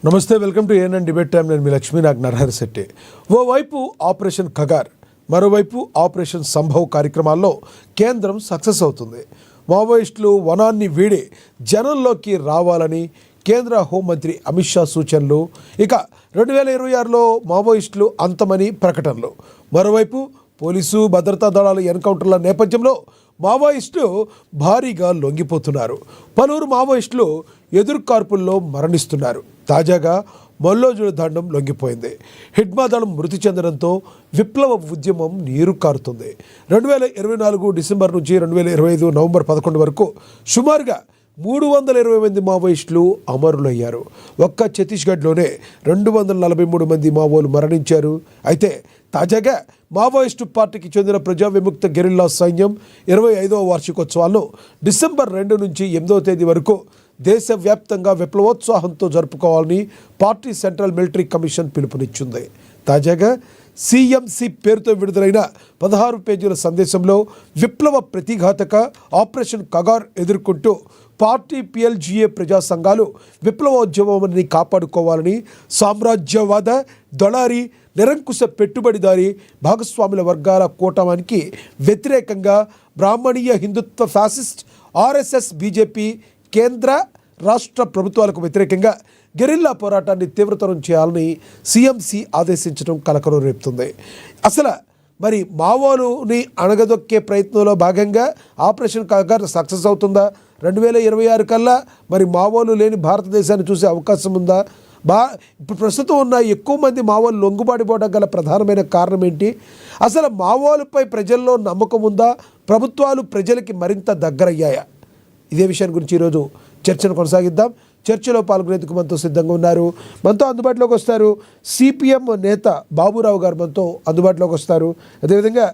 నమస్తే, welcome to ANN debate time. నేను మీ లక్ష్మీ నాగ్ నరహరి శెట్టి. ఓవైపు ఆపరేషన్ ఖగార్, మరోవైపు ఆపరేషన్ సంభవ్ కార్యక్రమాల్లో కేంద్రం సక్సెస్ అవుతుంది. మావోయిస్టులు వనాన్ని వీడి జనంలోకి రావాలని కేంద్ర హోంమంత్రి అమిత్ షా సూచనలు. ఇక 2026లో మావోయిస్టులు అంతమని ప్రకటనలు. మరోవైపు పోలీసు భద్రతా దళాల ఎన్కౌంటర్ల నేపథ్యంలో మావోయిస్టులు భారీగా లొంగిపోతున్నారు. పలువురు మావోయిస్టులు ఎదురుకార్పుల్లో మరణిస్తున్నారు. తాజాగా మల్లోజుల దండం లొంగిపోయింది. హిడ్మా దళం మృతి చెందడంతో విప్లవ ఉద్యమం నీరు కారుతుంది. 2024 డిసెంబర్ నుంచి 2025 నవంబర్ 11 వరకు సుమారుగా 320 మంది మావోయిస్టులు అమరులయ్యారు. ఒక్క ఛత్తీస్గఢ్లోనే 243 మంది మావోలు మరణించారు. అయితే తాజాగా మావోయిస్టు పార్టీకి చెందిన ప్రజా విముక్త గెరిల్లా సైన్యం 25వ వార్షికోత్సవాలను డిసెంబర్ 2 నుంచి 8వ తేదీ వరకు దేశవ్యాప్తంగా విప్లవోత్సాహంతో జరుపుకోవాలని పార్టీ సెంట్రల్ మిలిటరీ కమిషన్ పిలుపునిచ్చింది. తాజాగా సిఎంసి పేరుతో విడుదలైన 16 పేజీల సందేశంలో విప్లవ ప్రతిఘాతక ఆపరేషన్ ఖగార్ ఎదుర్కొంటూ పార్టీ పిఎల్జిఏ ప్రజా సంఘాలు విప్లవోద్యమాన్ని కాపాడుకోవాలని, సామ్రాజ్యవాద దళారీ నిరంకుశ పెట్టుబడిదారీ భాగస్వాముల వర్గాల కూటమానికి వ్యతిరేకంగా బ్రాహ్మణీయ హిందుత్వ ఫ్యాసిస్ట్ ఆర్ఎస్ఎస్ బీజేపీ కేంద్ర రాష్ట్ర ప్రభుత్వాలకు వ్యతిరేకంగా గెరిల్లా పోరాటాన్ని తీవ్రతరం చేయాలని సిఎంసి ఆదేశించడం కలకలం రేపుతుంది. అసలు మరి మావోలుని అణగదొక్కే ప్రయత్నంలో భాగంగా ఆపరేషన్ ఖగార్ సక్సెస్ అవుతుందా? 2026 కల్లా మరి మావోలు లేని భారతదేశాన్ని చూసే అవకాశం ఉందా? ఇప్పుడు ప్రస్తుతం ఉన్న ఎక్కువ మంది మావోలు లొంగుబాటుపోవడం గల ప్రధానమైన కారణం ఏంటి? అసలు మావోలుపై ప్రజల్లో నమ్మకం ఉందా? ప్రభుత్వాలు ప్రజలకి మరింత దగ్గరయ్యాయా? ఇదే విషయాన్ని గురించి ఈరోజు చర్చను కొనసాగిద్దాం. చర్చలో పాల్గొనేందుకు మనతో సిద్ధంగా ఉన్నారు. మనతో అందుబాటులోకి వస్తారు సిపిఎం నేత బాబురావు గారు మనతో అందుబాటులోకి వస్తారు. అదేవిధంగా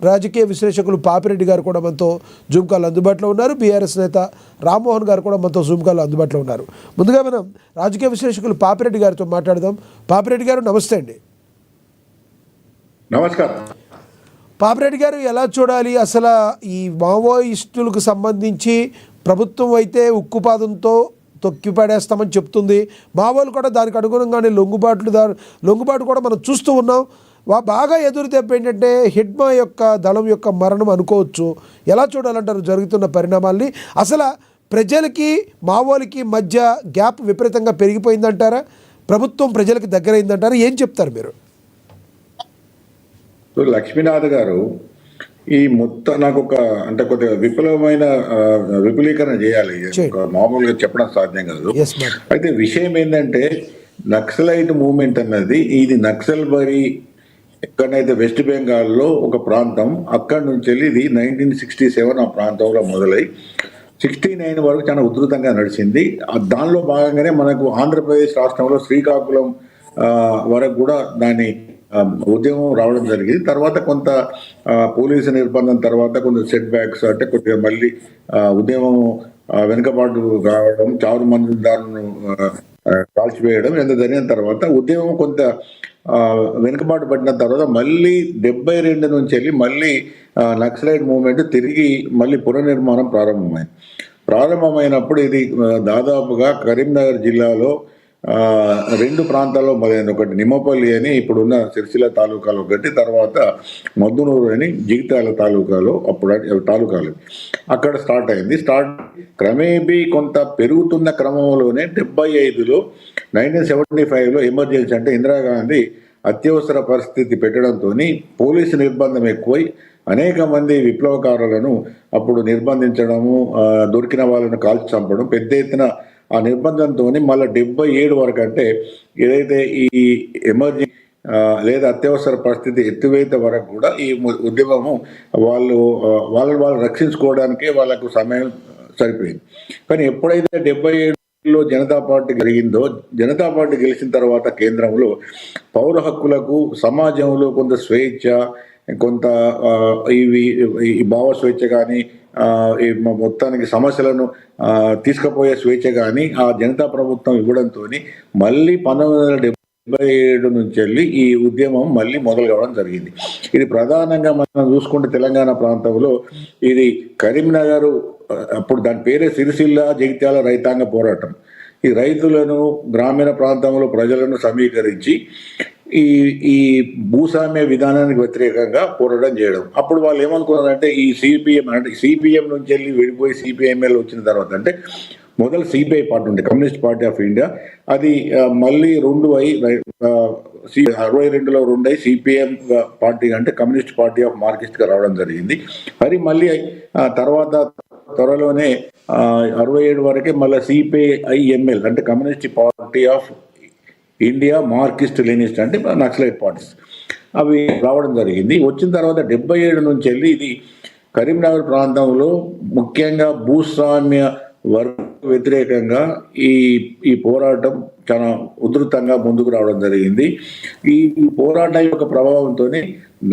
రాజకీయ విశ్లేషకులు పాపిరెడ్డి గారు కూడా మనతో జూమ్ కాల్ అందుబాటులో ఉన్నారు. బీఆర్ఎస్ నేత రామ్మోహన్ గారు కూడా మనతో జూమ్ కాల్ అందుబాటులో ఉన్నారు. ముందుగా మనం రాజకీయ విశ్లేషకులు పాపిరెడ్డి గారితో మాట్లాడదాం. పాపిరెడ్డి గారు నమస్తే అండి. నమస్కారం. పాపిరెడ్డి గారు, ఎలా చూడాలి అసలు ఈ మావోయిస్టులకు సంబంధించి? ప్రభుత్వం అయితే ఉక్కుపాదంతో తొక్కిపడేస్తామని చెప్తుంది. మావోలు కూడా దానికి అనుగుణంగానే లొంగుబాటు కూడా మనం చూస్తూ ఉన్నాం. బాగా ఎదురు దెబ్బ ఏంటంటే హిడ్మా యొక్క దళం యొక్క మరణం అనుకోవచ్చు. ఎలా చూడాలంటారు జరుగుతున్న పరిణామాల్ని? అసలు ప్రజలకి మావోలకి మధ్య గ్యాప్ విపరీతంగా పెరిగిపోయిందంటారా? ప్రభుత్వం ప్రజలకి దగ్గరైందంటారా? ఏం చెప్తారు మీరు? లక్ష్మీనాథ్ గారు, ఈ మొత్తం నాకు కొద్దిగా విపులీకరణ చేయాలి. మామూలుగా చెప్పడం సాధ్యం కాదు. అయితే విషయం ఏంటంటే, నక్సలైట్ మూవ్మెంట్ అన్నది ఇది నక్సల్బరీ ఎక్కడైతే వెస్ట్ బెంగాల్లో ఒక ప్రాంతం, అక్కడి నుంచి వెళ్ళి ఇది 1967 ఆ ప్రాంతంలో మొదలై 69 వరకు చాలా ఉధృతంగా నడిచింది. దానిలో భాగంగానే మనకు ఆంధ్రప్రదేశ్ రాష్ట్రంలో శ్రీకాకుళం వరకు కూడా దాని ఉద్యమం రావడం జరిగింది. తర్వాత కొంత పోలీసు నిర్బంధం తర్వాత కొంత సెట్ బ్యాక్స్, అంటే కొద్దిగా మళ్ళీ ఉద్యమం వెనుకబాటు కావడం, చారు మందిదారులను కాల్చివేయడం ఎంత జరిగిన తర్వాత ఉద్యమం కొంత వెనుకబాటు పడిన తర్వాత మళ్ళీ 72 నుంచి వెళ్ళి మళ్ళీ నక్సలైట్ మూవ్మెంట్ తిరిగి మళ్ళీ పునర్నిర్మాణం ప్రారంభమైనప్పుడు ఇది దాదాపుగా కరీంనగర్ జిల్లాలో 2 ప్రాంతాల్లో మొదలైంది. ఒకటి నిమ్మపల్లి అని ఇప్పుడున్న సిరిసిల్ల తాలూకాలో ఒకటి, తర్వాత మద్దునూరు అని జగిత్యాల తాలూకాలో అప్పుడు తాలూకాలు అక్కడ స్టార్ట్ అయింది. క్రమేపీ కొంత పెరుగుతున్న క్రమంలోనే 75లో 1975లో ఎమర్జెన్సీ, అంటే ఇందిరాగాంధీ అత్యవసర పరిస్థితి పెట్టడంతో పోలీసు నిర్బంధం ఎక్కువై అనేక మంది విప్లవకారులను అప్పుడు నిర్బంధించడము, దొరికిన వాళ్ళను కాల్చి చంపడం, పెద్ద ఎత్తున ఆ నిర్బంధంతో మళ్ళీ 77 వరకు, అంటే ఏదైతే ఈ ఎమర్జెన్సీ లేదా అత్యవసర పరిస్థితి ఎత్తివేత వరకు కూడా ఈ ఉద్యమము వాళ్ళు రక్షించుకోవడానికే వాళ్ళకు సమయం సరిపోయింది. కానీ ఎప్పుడైతే 77లో జనతా పార్టీ జరిగిందో, జనతా పార్టీ గెలిచిన తర్వాత కేంద్రంలో పౌర హక్కులకు, సమాజంలో కొంత స్వేచ్ఛ, కొంత ఈ భావ స్వేచ్ఛ కానీ, మొత్తానికి సమస్యలను తీసుకుపోయే స్వేచ్ఛ కానీ ఆ జనతా ప్రభుత్వం ఇవ్వడంతో మళ్ళీ 1977 నుంచి వెళ్ళి ఈ ఉద్యమం మళ్ళీ మొదలు కావడం జరిగింది. ఇది ప్రధానంగా మనం చూసుకుంటే తెలంగాణ ప్రాంతంలో ఇది కరీంనగర్, అప్పుడు దాని పేరే సిరిసిల్ల జగిత్యాల రైతాంగ పోరాటం. ఈ రైతులను, గ్రామీణ ప్రాంతంలో ప్రజలను సమీకరించి ఈ ఈ భూస్వామ్య విధానానికి వ్యతిరేకంగా పోరాటం చేయడం. అప్పుడు వాళ్ళు ఏమనుకున్నారంటే ఈ సిపిఎం అంటే సిపిఎం నుంచి వెళ్ళి వెళ్ళిపోయి సిపిఐఎంఎల్ వచ్చిన తర్వాత అంటే మొదలు సిపిఐ పార్టీ ఉండే కమ్యూనిస్ట్ పార్టీ ఆఫ్ ఇండియా, అది మళ్ళీ 62లో 2 అయి సిపిఎం పార్టీ అంటే కమ్యూనిస్ట్ పార్టీ ఆఫ్ మార్క్సిస్ట్ గా రావడం జరిగింది. మరి మళ్ళీ తర్వాత త్వరలోనే 67 వరకే మళ్ళీ సిపిఐఎంఎల్ అంటే communist party of India Marxist Leninist అంటే నక్సలైట్ పార్టీస్ అవి రావడం జరిగింది. వచ్చిన తర్వాత 77 నుంచి వెళ్ళి ఇది కరీంనగర్ ప్రాంతంలో ముఖ్యంగా భూస్వామ్య వర్గ వ్యతిరేకంగా ఈ పోరాటం చాలా ఉధృతంగా ముందుకు రావడం జరిగింది. ఈ పోరాటం యొక్క ప్రభావంతో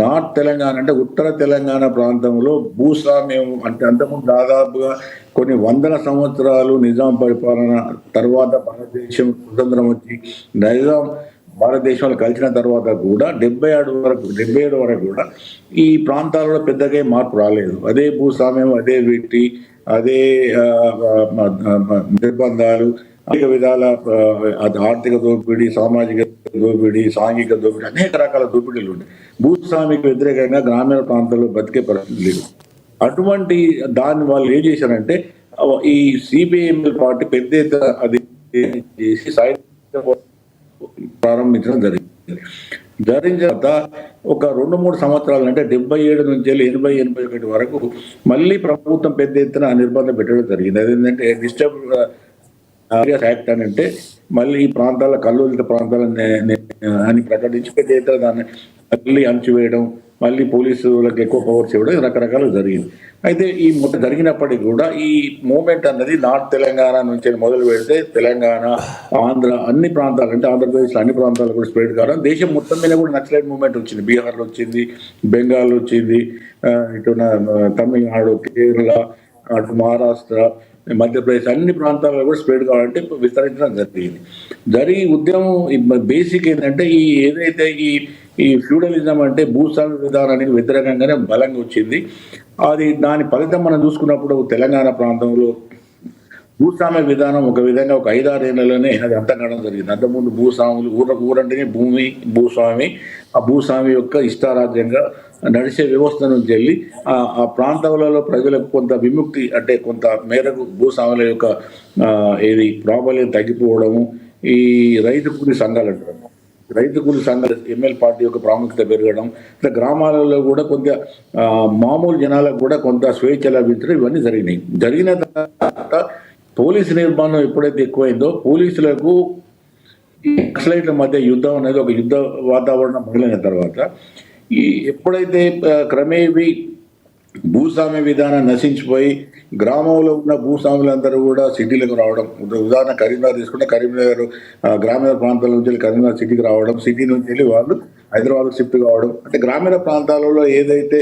నార్త్ తెలంగాణ అంటే ఉత్తర తెలంగాణ ప్రాంతంలో భూస్వామ్యం అంటే అంతకుముందు దాదాపుగా కొన్ని వందల సంవత్సరాలు నిజాం పరిపాలన తర్వాత భారతదేశం స్వతంత్రం వచ్చి నిజాం భారతదేశంలో కలిసిన తర్వాత కూడా 77 వరకు కూడా ఈ ప్రాంతాలలో పెద్దగా మార్పు రాలేదు. అదే భూస్వామ్యం, అదే వీటి, అదే నిర్బంధాలు, అనేక విధాల ఆర్థిక దోపిడీ, సామాజిక దోపిడీ, సాంఘిక దోపిడీ, అనేక రకాల దోపిడీలు ఉన్నాయి. భూస్వామికి వ్యతిరేకంగా గ్రామీణ ప్రాంతాల్లో బతికే పరిస్థితి లేదు. అటువంటి దాన్ని వాళ్ళు ఏం చేశారంటే ఈ సిపిఐఎంఎల్ పార్టీ పెద్ద ఎత్తున అది చేసి ప్రారంభించడం జరిగింది. జరిగిన తర్వాత ఒక 2-3 సంవత్సరాలు అంటే 77 నుంచి 80-81 వరకు మళ్ళీ ప్రభుత్వం పెద్ద ఎత్తున నిర్బంధం పెట్టడం జరిగింది. అదేంటంటే డిస్టర్బ్ ఏరియాస్ యాక్ట్ అని అంటే మళ్ళీ ఈ ప్రాంతాల కల్లోలిత ప్రాంతాలని అని ప్రకటించి పెద్ద ఎత్తున దాన్ని మళ్ళీ అణచివేయడం, మళ్ళీ పోలీసులకు ఎక్కువ పవర్స్ ఇవ్వడం రకరకాలు జరిగింది. అయితే ఈ మొత్తం జరిగినప్పటికీ కూడా ఈ మూమెంట్ అన్నది నార్త్ తెలంగాణ నుంచి మొదలు పెడితే తెలంగాణ, ఆంధ్ర అన్ని ప్రాంతాలు అంటే ఆంధ్రప్రదేశ్లో అన్ని ప్రాంతాలు కూడా స్ప్రెడ్ కావడం, దేశం మొత్తం మీద కూడా నక్సలైట్ మూవ్మెంట్ వచ్చింది. బీహార్లో వచ్చింది, బెంగాల్ వచ్చింది, ఇటు తమిళనాడు, కేరళ, అటు మహారాష్ట్ర, మధ్యప్రదేశ్ అన్ని ప్రాంతాల్లో కూడా స్ప్రెడ్ కావాలంటే విస్తరించడం జరిగి ఉద్యమం బేసిక్ ఏంటంటే ఏదైతే ఈ ఫ్యూడలిజం అంటే భూస్వామ్య విధానానికి వ్యతిరేకంగానే బలంగా వచ్చింది. దాని ఫలితం మనం చూసుకున్నప్పుడు తెలంగాణ ప్రాంతంలో భూస్వామ్య విధానం ఒక విధంగా ఒక 5-6 ఏళ్లలోనే అది అంతం కావడం జరిగింది. అంతకుముందు భూస్వాములు ఊరంటేనే భూస్వామి, ఆ భూస్వామి యొక్క ఇష్టారాజ్యంగా నడిచే వ్యవస్థ నుంచి వెళ్ళి ఆ ప్రాంతాలలో ప్రజలకు కొంత విముక్తి అంటే కొంత మేరకు భూస్వాముల యొక్క ప్రాబల్యం తగ్గిపోవడము, ఈ రైతు కూలి సంఘాలు అంటారు, రైతు కూలి సంఘాలు ఎంఎల్ పార్టీ యొక్క ప్రాముఖ్యత పెరగడం, ఇట్లా గ్రామాలలో కూడా కొంత మామూలు జనాలకు కూడా కొంత స్వేచ్ఛ లభించడం ఇవన్నీ జరిగినాయి. జరిగిన తర్వాత పోలీసు నిర్మాణం ఎప్పుడైతే ఎక్కువైందో పోలీసులకు నక్సలైట్ల మధ్య యుద్ధం అనేది ఒక యుద్ధ వాతావరణం మొదలైన తర్వాత ఎప్పుడైతే క్రమేపీ భూస్వామ్య విధానం నశించిపోయి గ్రామంలో ఉన్న భూస్వాములందరూ కూడా సిటీలకు రావడం, ఉదాహరణ కరీంనగర్ తీసుకుంటే కరీంనగర్ గ్రామీణ ప్రాంతాల నుంచి వెళ్ళి కరీంనగర్ సిటీకి రావడం, సిటీ నుంచి వెళ్ళి వాళ్ళు హైదరాబాద్ షిఫ్ట్ కావడం, అంటే గ్రామీణ ప్రాంతాలలో ఏదైతే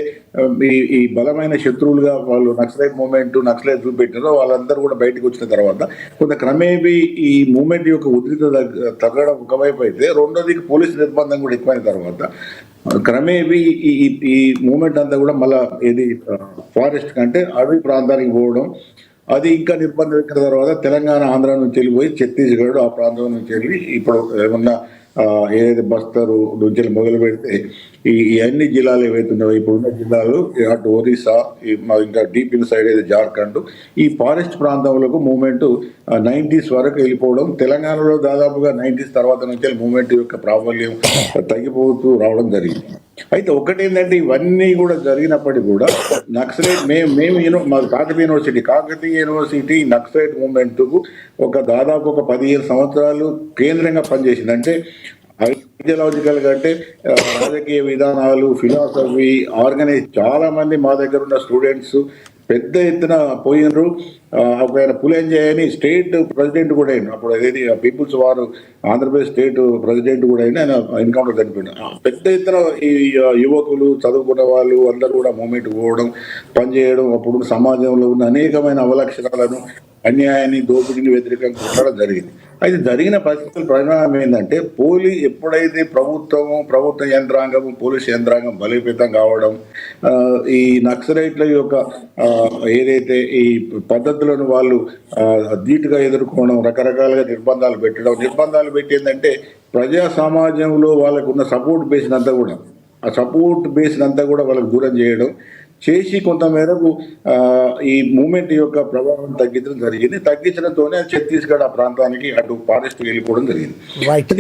ఈ బలమైన శత్రువులుగా వాళ్ళు నక్సలైట్ మూవ్మెంట్ నక్సలైట్ చూపెట్టారో వాళ్ళందరూ కూడా బయటకు వచ్చిన తర్వాత కొంత క్రమేపీ ఈ మూవ్మెంట్ యొక్క ఉధృత తగ్గడం ఒకవైపు అయితే, రెండోది పోలీసు నిర్బంధం కూడా ఎక్కువైన తర్వాత క్రమేపీ ఈ మూమెంట్ అంతా కూడా మళ్ళా ఫారెస్ట్ కంటే అడవి ప్రాంతానికి పోవడం, అది ఇంకా నిర్బంధం ఎక్కిన తర్వాత తెలంగాణ, ఆంధ్ర నుంచి వెళ్ళిపోయి ఛత్తీస్గఢ్ ఆ ప్రాంతం నుంచి వెళ్ళి ఇప్పుడు ఏమన్నా ఏదైతే బస్తరు నుంచి మొదలు పెడితే ఈ అన్ని జిల్లాలు ఏవైతున్నాయో ఇప్పుడున్న జిల్లాలు అటు ఒరిస్సా ఇంకా డీప్ ఇన్ సైడ్ అయితే జార్ఖండ్, ఈ ఫారెస్ట్ ప్రాంతంలో మూమెంట్ 90s వరకు వెళ్ళిపోవడం, తెలంగాణలో దాదాపుగా 90s తర్వాత నుంచి మూమెంట్ యొక్క ప్రాబల్యం తగ్గిపోతూ రావడం జరిగింది. అయితే ఒకటేంటంటే ఇవన్నీ కూడా జరిగినప్పటికీ కూడా నక్సలైట్ మేము మా కాకతీయ యూనివర్సిటీ నక్సలైట్ మూవ్మెంట్కు దాదాపు ఒక 15 సంవత్సరాలు కేంద్రంగా పనిచేసింది. అంటే ఐడియాలజికల్ గా అంటే రాజకీయ విధానాలు, ఫిలాసఫీ, ఆర్గనైజ్ చాలా మంది మా దగ్గర ఉన్న స్టూడెంట్స్ పెద్ద ఎత్తున పోయినరు. ఆయన పులేంజయ్ అని స్టేట్ ప్రెసిడెంట్ కూడా అయిన, అప్పుడు ఏది పీపుల్స్ వారు ఆంధ్రప్రదేశ్ స్టేట్ ప్రెసిడెంట్ కూడా అయినా ఆయన ఎన్కౌంటర్ చనిపోయిన. పెద్ద ఎత్తున ఈ యువకులు, చదువుకున్న వాళ్ళు అందరూ కూడా మూమెంట్ పోవడం, పనిచేయడం, అప్పుడు సమాజంలో ఉన్న అనేకమైన అవలక్షణాలను అన్యాయాన్ని దోపిడీని వ్యతిరేకంగా కొట్టడం జరిగింది. అయితే జరిగిన పరిస్థితుల పరిణామం ఏంటంటే ఎప్పుడైతే ప్రభుత్వ యంత్రాంగం పోలీస్ యంత్రాంగం బలోపేతం కావడం, ఈ నక్సలైట్ల యొక్క ఏదైతే ఈ పద్ధతులను వాళ్ళు ధీటుగా ఎదుర్కోవడం, రకరకాలుగా నిర్బంధాలు పెట్టి ఏంటంటే ప్రజా సమాజంలో వాళ్ళకు ఉన్న సపోర్ట్ బేస్ అంతా కూడా వాళ్ళకు దూరం చేయడం చేసి కొంతమేరకు ఈ మూమెంట్ యొక్క ప్రభావం తగ్గించడంతోనే ఛత్తీస్గఢ్ ఆ ప్రాంతానికి అటు ఫారెస్ట్ వెళ్ళిపోవడం జరిగింది.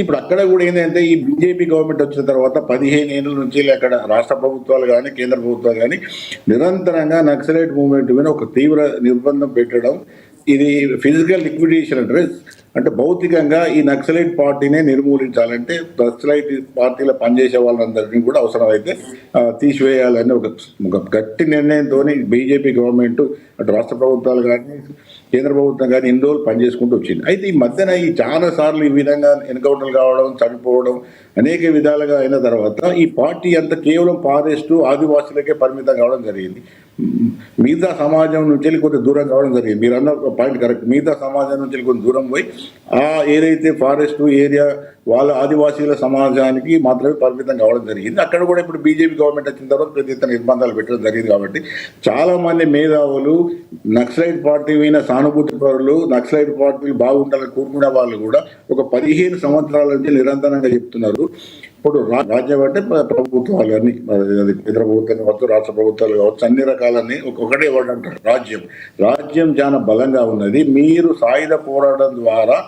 ఇప్పుడు అక్కడ కూడా ఏంటంటే ఈ బీజేపీ గవర్నమెంట్ వచ్చిన తర్వాత 15 ఏళ్ళ నుంచి అక్కడ రాష్ట్ర ప్రభుత్వాలు కానీ కేంద్ర ప్రభుత్వాలు కానీ నిరంతరంగా నక్సలైట్ మూవ్మెంట్ మీద ఒక తీవ్ర నిర్బంధం పెట్టడం, ఇది ఫిజికల్ లిక్విడేషన్ అంటే భౌతికంగా ఈ నక్సలైట్ పార్టీనే నిర్మూలించాలంటే నక్సలైట్ పార్టీలో పనిచేసే వాళ్ళందరినీ కూడా అవసరమైతే తీసివేయాలని ఒక గట్టి నిర్ణయంతో బీజేపీ గవర్నమెంట్ అటు రాష్ట్ర ప్రభుత్వాలు కానీ కేంద్ర ప్రభుత్వం కానీ ఇన్ని రోజులు పనిచేసుకుంటూ వచ్చింది. అయితే ఈ మధ్యన చాలా సార్లు ఈ విధంగా ఎన్కౌంటర్లు కావడం, చనిపోవడం అనేక విధాలుగా అయిన తర్వాత ఈ పార్టీ అంతా కేవలం ఫారెస్టు ఆదివాసులకే పరిమితం కావడం జరిగింది. మిగతా సమాజం నుంచి వెళ్ళి కొంత దూరం కావడం జరిగింది. మీరు అన్న పాయింట్ కరెక్ట్. మిగతా సమాజం నుంచి వెళ్ళి కొంత దూరం పోయి ఏదైతే ఫారెస్ట్ ఏరియా వాళ్ళ ఆదివాసీల సమాజానికి మాత్రమే పరిమితం కావడం జరిగింది. అక్కడ కూడా ఇప్పుడు బీజేపీ గవర్నమెంట్ వచ్చిన తర్వాత ప్రతి ఎత్తున నిర్బంధాలు పెట్టడం జరిగింది. కాబట్టి చాలా మంది మేధావులు నక్సలైట్ పార్టీ మీద సానుభూతి పరులు, నక్సలైట్ పార్టీలు బాగుండాలని కోరుకునే వాళ్ళు కూడా ఒక 15 సంవత్సరాల నుంచి నిరంతరంగా చెప్తున్నారు. ఇప్పుడు రాజ్యం అంటే ప్రభుత్వాలు అన్ని కేంద్ర ప్రభుత్వం కావచ్చు, రాష్ట్ర ప్రభుత్వాలు కావచ్చు, అన్ని రకాలన్నీ ఒకటే వర్డ్ అంటారు రాజ్యం చాలా బలంగా ఉన్నది. మీరు సాయుధ పోరాటం ద్వారా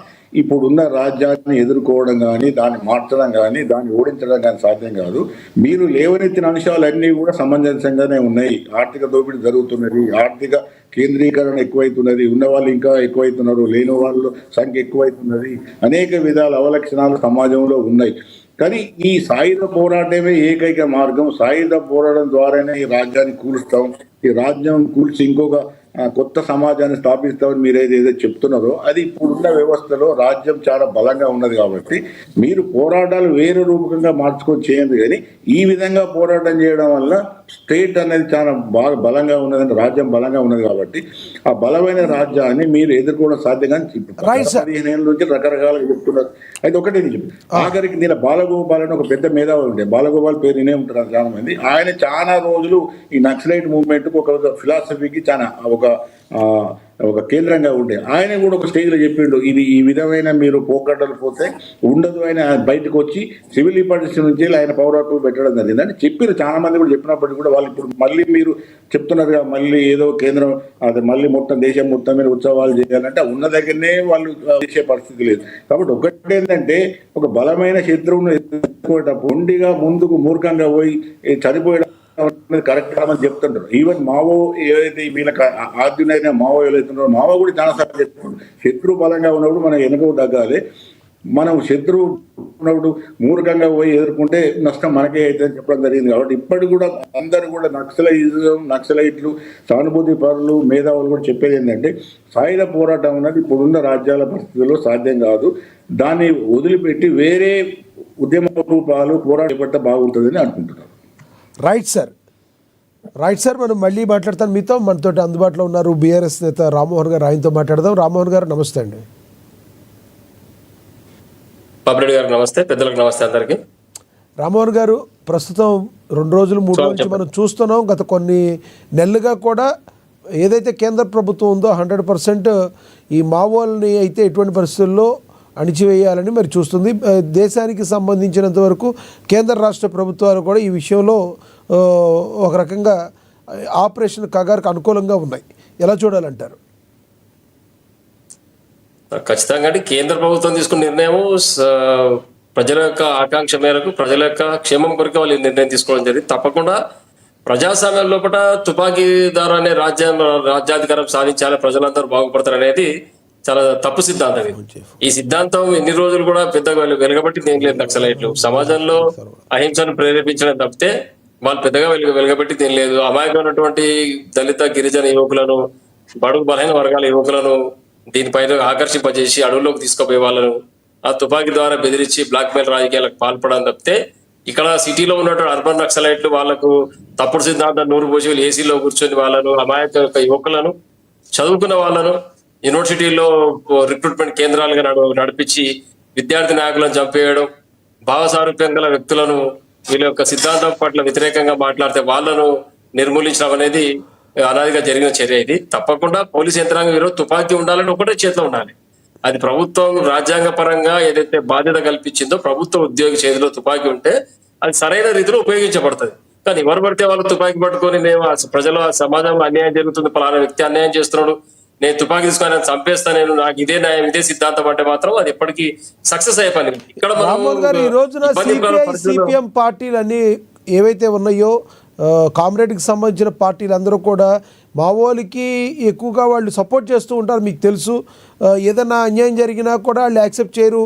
ఇప్పుడున్న రాజ్యాన్ని ఎదుర్కోవడం కానీ, దాన్ని మార్చడం కానీ, దాన్ని ఓడించడం కానీ సాధ్యం కాదు. మీరు లేవనెత్తిన అంశాలన్నీ కూడా సమంజసంగానే ఉన్నాయి. ఆర్థిక దోపిడీ జరుగుతున్నది, ఆర్థిక కేంద్రీకరణ ఎక్కువైతున్నది, ఉన్న వాళ్ళు ఇంకా ఎక్కువైతున్నారు, లేని వాళ్ళు సంఖ్య ఎక్కువైతున్నది, అనేక విధాల అవలక్షణాలు సమాజంలో ఉన్నాయి. కానీ ఈ సాయుధ పోరాటమే ఏకైక మార్గం. సాయుధ పోరాటం ద్వారానే ఈ రాజ్యాన్ని కూలుస్తాం, ఈ రాజ్యం కూల్చి ఇంకొక కొత్త సమాజాన్ని స్థాపిస్తామని మీరు ఏదైతే చెప్తున్నారో అది ఇప్పుడున్న వ్యవస్థలో రాజ్యం చాలా బలంగా ఉన్నది. కాబట్టి మీరు పోరాటాలు వేరే రూపకంగా మార్చుకొని చేయండి, కానీ ఈ విధంగా పోరాటం చేయడం వల్ల స్టేట్ అనేది చాలా బాగా బలంగా ఉన్నది, రాజ్యం బలంగా ఉన్నది. కాబట్టి ఆ బలమైన రాజ్యాన్ని మీరు ఎదుర్కోవడం సాధ్యం. కానీ 15 ఏళ్ళ నుంచి రకరకాలుగా చెప్తున్నారు. అయితే ఒకటే ఆఖరికి నేను బాలగోపాల్ అని ఒక పెద్ద మేధావి ఉండే, బాలగోపాల్ పేరు వినే ఉంటారు చాలా మంది. ఆయన చాలా రోజులు ఈ నక్సలైట్ మూవ్మెంట్ ఒక ఫిలాసఫీకి చాలా ఒక కేంద్రంగా ఉండే ఆయన కూడా ఒక స్టేజ్లో చెప్పిండు, ఇది ఈ విధమైన మీరు పోకట్టలు పోతే ఉండదు. ఆయన బయటకు వచ్చి సివిల్ లిబర్టీస్ నుంచి ఆయన పౌరత్వం పెట్టడం జరిగింది అని చెప్పారు. చాలా మంది కూడా చెప్పినప్పటికీ కూడా వాళ్ళు ఇప్పుడు మళ్ళీ మీరు చెప్తున్నారుగా మళ్ళీ ఏదో కేంద్రం అది మళ్ళీ మొత్తం దేశం మొత్తం మీద ఉత్సవాలు చేయాలంటే ఉన్న దగ్గరనే వాళ్ళు చేసే పరిస్థితి లేదు. కాబట్టి ఒకటి ఏంటంటే ఒక బలమైన శత్రువును ఎదుర్కోవటప్పుడు ఉండిగా ముందుకు మూర్ఖంగా పోయి చనిపోయడం కరెక్ట్ కాదని చెప్తుంటారు. ఈవెన్ మావో ఏదైతే వీళ్ళకి ఆద్యునైన మావో ఏదైతున్నారో మావో కూడా చాలా సార్లు చెప్తున్నారు, శత్రువు బలంగా ఉన్నప్పుడు మనం వెనుకకు తగ్గాలి, మనం శత్రువు ఉన్నప్పుడు మూర్ఖంగా పోయి ఎదుర్కొంటే నష్టం మనకే అవుతుందని చెప్పడం జరిగింది. కాబట్టి ఇప్పటికి కూడా అందరూ కూడా నక్సలైట్లు సానుభూతి పరులు మేధావులు కూడా చెప్పేది ఏంటంటే సాయుధ పోరాటం అన్నది ఇప్పుడున్న రాజ్యాల పరిస్థితుల్లో సాధ్యం కాదు, దాన్ని వదిలిపెట్టి వేరే ఉద్యమ రూపాలు పోరాటపడితే బాగుంటుందని అనుకుంటున్నారు. రైట్ సార్ మనం మళ్ళీ మాట్లాడతాను మీతో. మనతో అందుబాటులో ఉన్నారు బీఆర్ఎస్ నేత రామ్మోహన్ గారు, ఆయనతో మాట్లాడదాం. రామ్మోహన్ గారు నమస్తే అండి. పాపిరెడ్డి గారు నమస్తే, పెద్దలకు నమస్తే అందరికి. రామ్మోహన్ గారు, ప్రస్తుతం 2 రోజులు 3 రోజుల నుంచి మనం చూస్తున్నాం, గత కొన్ని నెలలుగా కూడా ఏదైతే కేంద్ర ప్రభుత్వం ఉందో 100% ఈ మావోల్ని అయితే ఎటువంటి పరిస్థితుల్లో అణిచివేయాలని మరి చూస్తుంది. దేశానికి సంబంధించినంత వరకు కేంద్ర రాష్ట్ర ప్రభుత్వాలు కూడా ఈ విషయంలో ఒక రకంగా ఆపరేషన్ కగార్కు అనుకూలంగా ఉన్నాయి. ఎలా చూడాలంటారు? ఖచ్చితంగా కేంద్ర ప్రభుత్వం తీసుకున్న నిర్ణయం ప్రజల యొక్క ఆకాంక్ష మేరకు, ప్రజల యొక్క క్షేమం కొరకు వాళ్ళు నిర్ణయం తీసుకోవడం జరిగింది. తప్పకుండా ప్రజాస్వామ్యం లోపల తుపాకీదారు అనే రాజ్యాధికారం సాధించాలి, ప్రజలందరూ బాగుపడతారు అనేది చాలా తప్పు సిద్ధాంతం. ఈ సిద్ధాంతం ఎన్ని రోజులు కూడా పెద్దగా వెలగబట్టింది ఏం లేదు. నక్సలైట్లు సమాజంలో అహింసను ప్రేరేపించడం తప్పితే వాళ్ళు పెద్దగా వెలగబట్టింది ఏం లేదు. అమాయకమైనటువంటి దళిత గిరిజన యువకులను, బడుగు బలహీన వర్గాల యువకులను దీనిపైన ఆకర్షింపజేసి అడవుల్లోకి తీసుకుపోయే వాళ్ళను ఆ తుపాకీ ద్వారా బెదిరించి బ్లాక్ మెయిల్ రాజకీయాలకు పాల్పడడం తప్పితే ఇక్కడ సిటీలో ఉన్నటువంటి అర్బన్ నక్సలైట్లు వాళ్ళకు తప్పుడు సిద్ధాంతం నూరు పోసి ఏసీలో కూర్చొని వాళ్ళను, అమాయక యువకులను, చదువుకున్న వాళ్ళను యూనివర్సిటీల్లో రిక్రూట్మెంట్ కేంద్రాలుగా నడిపించి విద్యార్థి నాయకులను చంపేయడం, భావసారూప్యం గల వ్యక్తులను వీళ్ళ యొక్క సిద్ధాంతం పట్ల వ్యతిరేకంగా మాట్లాడితే వాళ్ళను నిర్మూలించడం అనేది అనాదిగా జరిగిన చర్య. ఇది తప్పకుండా పోలీస్ యంత్రాంగం ఈరోజు తుపాకీ ఉండాలని ఒకటే చేతిలో ఉండాలి. అది ప్రభుత్వం రాజ్యాంగ పరంగా ఏదైతే బాధ్యత కల్పించిందో ప్రభుత్వ ఉద్యోగి చేతిలో తుపాకీ ఉంటే అది సరైన రీతిలో ఉపయోగించబడుతుంది. కానీ ఎవరు పడితే వాళ్ళు తుపాకీ పట్టుకొని మేము ప్రజలు సమాజంలో అన్యాయం జరుగుతుంది, పలానా వ్యక్తి అన్యాయం చేస్తున్నాడు, నేను తుపాకీ తీసుకొని నేను చంపేస్తా, నేను నాకు ఇదే న్యాయం ఇదే సిద్ధాంతం అంటే మాత్రం అది ఎప్పటికీ సక్సెస్ అయ్యే పని. ఇక్కడ రామ్మోహన్ గారు, ఈ రోజున సిపిఎం పార్టీలన్నీ ఏవైతే ఉన్నాయో కామ్రేడ్కి సంబంధించిన పార్టీలు అందరూ కూడా మావోలకి ఎక్కువగా వాళ్ళు సపోర్ట్ చేస్తూ ఉంటారు. మీకు తెలుసు, ఏదైనా అన్యాయం జరిగినా కూడా వాళ్ళు యాక్సెప్ట్ చేయరు.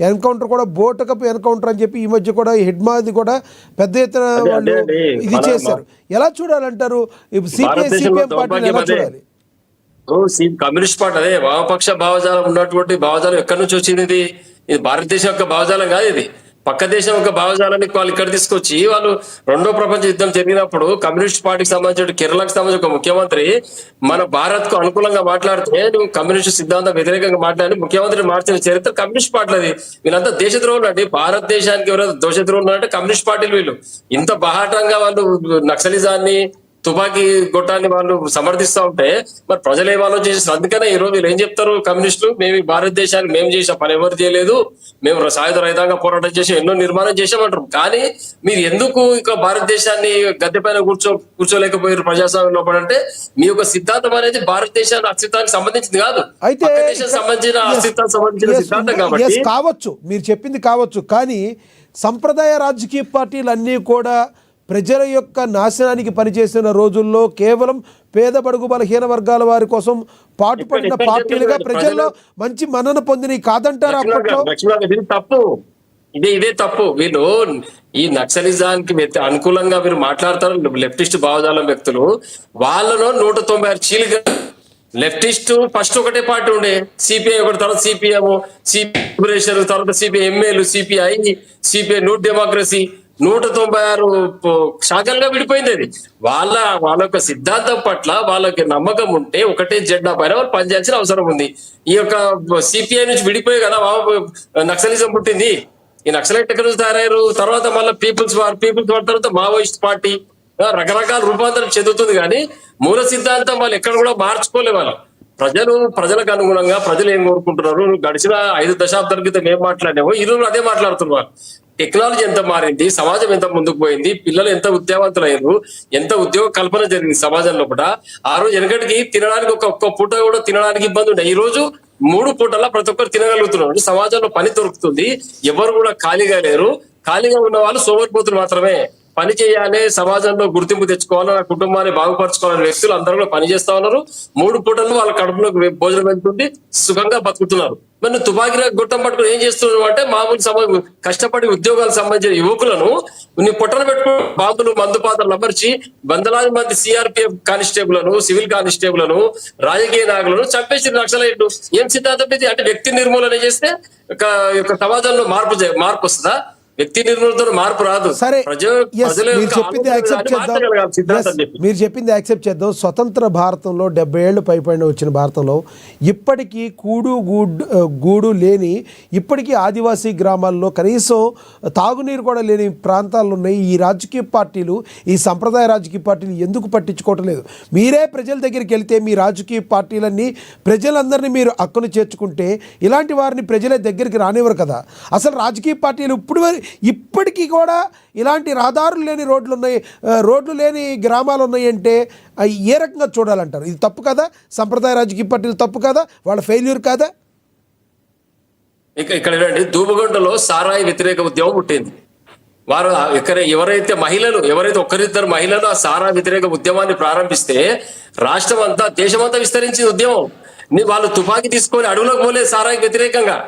ఎన్కౌంటర్ కూడా బోటకపు ఎన్కౌంటర్ అని చెప్పి ఈ మధ్య కూడా హెడ్మాది కూడా పెద్ద ఎత్తున వాళ్ళు ఇది చేశారు. ఎలా చూడాలంటారు సిపిఎం పార్టీని ఎలా చూడాలి? కమ్యూనిస్ట్ పార్టీ అదే వామపక్ష భావజాలం ఉన్నటువంటి భావజాలం ఎక్కడి నుంచి వచ్చింది? ఇది భారతదేశం యొక్క భావజాలం కాదు, ఇది పక్క దేశం యొక్క భావజాలాన్ని వాళ్ళు ఇక్కడ తీసుకొచ్చి వాళ్ళు రెండో ప్రపంచ యుద్ధం జరిగినప్పుడు కమ్యూనిస్ట్ పార్టీకి సంబంధించిన కేరళకు సంబంధించిన ఒక ముఖ్యమంత్రి మన భారత్ కు అనుకూలంగా మాట్లాడితే నువ్వు కమ్యూనిస్ట్ సిద్ధాంతం వ్యతిరేకంగా మాట్లాడి ముఖ్యమంత్రిని మార్చిన చరిత్ర కమ్యూనిస్ట్ పార్టీలది. వీళ్ళంతా దేశద్రోహులు అండి. భారతదేశానికి ఎవరైనా దేశద్రోహులు అంటే కమ్యూనిస్ట్ పార్టీలు. వీళ్ళు ఇంత బాహాటంగా వాళ్ళు నక్సలిజాన్ని తుపాకీ గొట్టాన్ని వాళ్ళు సమర్థిస్తూ ఉంటే మరి ప్రజలు ఏం ఆలోచించారు? అందుకనే ఈ రోజు వీళ్ళు ఏం చెప్తారు కమ్యూనిస్టులు, మేము ఈ భారతదేశానికి మేము చేసిన పని ఎవరు చేయలేదు, మేము సాయుధ రైతాంగ పోరాటం చేసి ఎన్నో నిర్మాణం చేసామంటారు. కానీ మీరు ఎందుకు ఇక భారతదేశాన్ని గద్దె పైన కూర్చోలేకపోయారు ప్రజాస్వామ్యంలో అంటే మీ యొక్క సిద్ధాంతం అనేది భారతదేశానికి అస్తిత్వానికి సంబంధించింది కాదు, అయితే సంబంధించిన అస్తిత్వానికి సంబంధించిన సిద్ధాంతం కాబట్టి కావచ్చు, మీరు చెప్పింది కావచ్చు. కానీ సంప్రదాయ రాజకీయ పార్టీలు అన్నీ కూడా ప్రజల యొక్క నాశనానికి పనిచేసిన రోజుల్లో కేవలం పేద బడుగు బలహీన వర్గాల వారి కోసం పాటుపడిన పార్టీలుగా ప్రజల్లో మంచి మన్నన పొందినవి కాదంటారు అప్పట్లో. తప్పు ఇదే తప్పు. వీళ్ళు ఈ నక్సలిజానికి అనుకూలంగా మీరు మాట్లాడతారు లెఫ్టిస్ట్ భావజాలం వ్యక్తులు, వాళ్ళలో 196 చీలిక లెఫ్టిస్ట్ ఫస్ట్ ఒకటే పార్టీ ఉండే సిపిఐ, ఒకటి తర్వాత సిపిఎం, సిపిఐ తర్వాత సిపిఐ ఎంఏలు, సిపిఐ, సిపిఐ న్యూ డెమోక్రసీ 196 శాఖలుగా విడిపోయింది. అది వాళ్ళ యొక్క సిద్ధాంతం పట్ల వాళ్ళకి నమ్మకం ఉంటే ఒకటే జెండా పైన వాళ్ళు పనిచేయాల్సిన అవసరం ఉంది. ఈ యొక్క సిపిఐ నుంచి విడిపోయి కదా నక్సలిజం పుట్టింది. ఈ నక్సలైట్ ఎక్కడ నుంచి తయారయ్యారు? తర్వాత మళ్ళీ పీపుల్స్ వార్ తర్వాత మావోయిస్ట్ పార్టీ రకరకాల రూపాంతరం చెందుతుంది. కానీ మూల సిద్ధాంతం వాళ్ళు ఎక్కడ కూడా మార్చుకోలే. వాళ్ళు ప్రజలకు అనుగుణంగా ప్రజలు ఏం కోరుకుంటున్నారు, గడిచిన 5 దశాబ్దాల క్రితం ఏం మాట్లాడామో ఈ రోజు అదే మాట్లాడుతున్నారు. టెక్నాలజీ ఎంత మారింది, సమాజం ఎంత ముందుకు పోయింది, పిల్లలు ఎంత విద్యావంతులయ్యారు, ఎంత ఉద్యోగ కల్పన జరిగింది సమాజంలో కూడా. ఆ రోజు వెనకటికి తినడానికి ఒక్క పూట కూడా తినడానికి ఇబ్బంది ఉండే. ఈ రోజు 3 పూటలా ప్రతి ఒక్కరు తినగలుగుతున్నారు. సమాజంలో పని దొరుకుతుంది, ఎవరు కూడా ఖాళీగా లేరు. ఖాళీగా ఉన్న వాళ్ళు సోమరిపోతులు మాత్రమే. పని చేయాలి, సమాజంలో గుర్తింపు తెచ్చుకోవాలి, నా కుటుంబాన్ని బాగుపరచుకోవాలని వ్యక్తులు అందరూ పని చేస్తా ఉన్నారు. 3 పూటలు వాళ్ళ కడుపులో భోజనం వెళ్తుంది, సుఖంగా బతుకుతున్నారు. మరి నువ్వు తుపాకీ గొట్టం పట్టుకుని ఏం చేస్తున్నావు అంటే మామూలు కష్టపడి ఉద్యోగాలకు సంబంధించిన యువకులను నీ పొట్టన పెట్టుకుని బాంబులు మందు పాత్రలు అమర్చి వందలాది మంది సిఆర్పిఎఫ్ కానిస్టేబుల్లను, సివిల్ కానిస్టేబుల్లను, రాజకీయ నాయకులను చంపేసి నక్సలైట్లు. ఏం సిద్ధాంతం ఇది అంటే వ్యక్తి నిర్మూలన చేస్తే సమాజంలో మార్పు వస్తుందా? వ్యక్తి నిర్మూలనతో మార్పు రాదు. సరే, మీరు చెప్పింది యాక్సెప్ట్ చేద్దాం. స్వతంత్ర భారతంలో 70 ఏళ్ళు పైపడిన వచ్చిన భారతంలో ఇప్పటికీ గూడు లేని ఇప్పటికీ ఆదివాసీ గ్రామాల్లో కనీసం తాగునీరు కూడా లేని ప్రాంతాలు ఉన్నాయి. ఈ రాజకీయ పార్టీలు, ఈ సంప్రదాయ రాజకీయ పార్టీలు ఎందుకు పట్టించుకోవటం లేదు? మీరే ప్రజల దగ్గరికి వెళ్తే మీ రాజకీయ పార్టీలన్నీ ప్రజలందరినీ మీరు హక్కును చేర్చుకుంటే ఇలాంటి వారిని ప్రజలే దగ్గరికి రానివ్వరు కదా. అసలు రాజకీయ పార్టీలు ఇప్పటికీ కూడా ఇలాంటి రహదారులు లేని రోడ్లు లేని గ్రామాలు ఉన్నాయంటే ఏ రకంగా చూడాలంటారు? ఇది తప్పు కదా? సంప్రదాయ రాజకీయ పార్టీలు తప్పు కదా? వాళ్ళ ఫెయిల్యూర్ కాదా? ఇక్కడ దూబగొండలో సారాయి వ్యతిరేక ఉద్యమం పుట్టింది. వారు ఎవరైతే ఒక్కరిద్దరు మహిళలు ఆ సారా వ్యతిరేక ఉద్యమాన్ని ప్రారంభిస్తే రాష్ట్రం అంతా, దేశమంతా విస్తరించింది ఉద్యమం. వాళ్ళు తుపాకీ తీసుకొని అడవులకు పోలే సారాయి వ్యతిరేకంగా.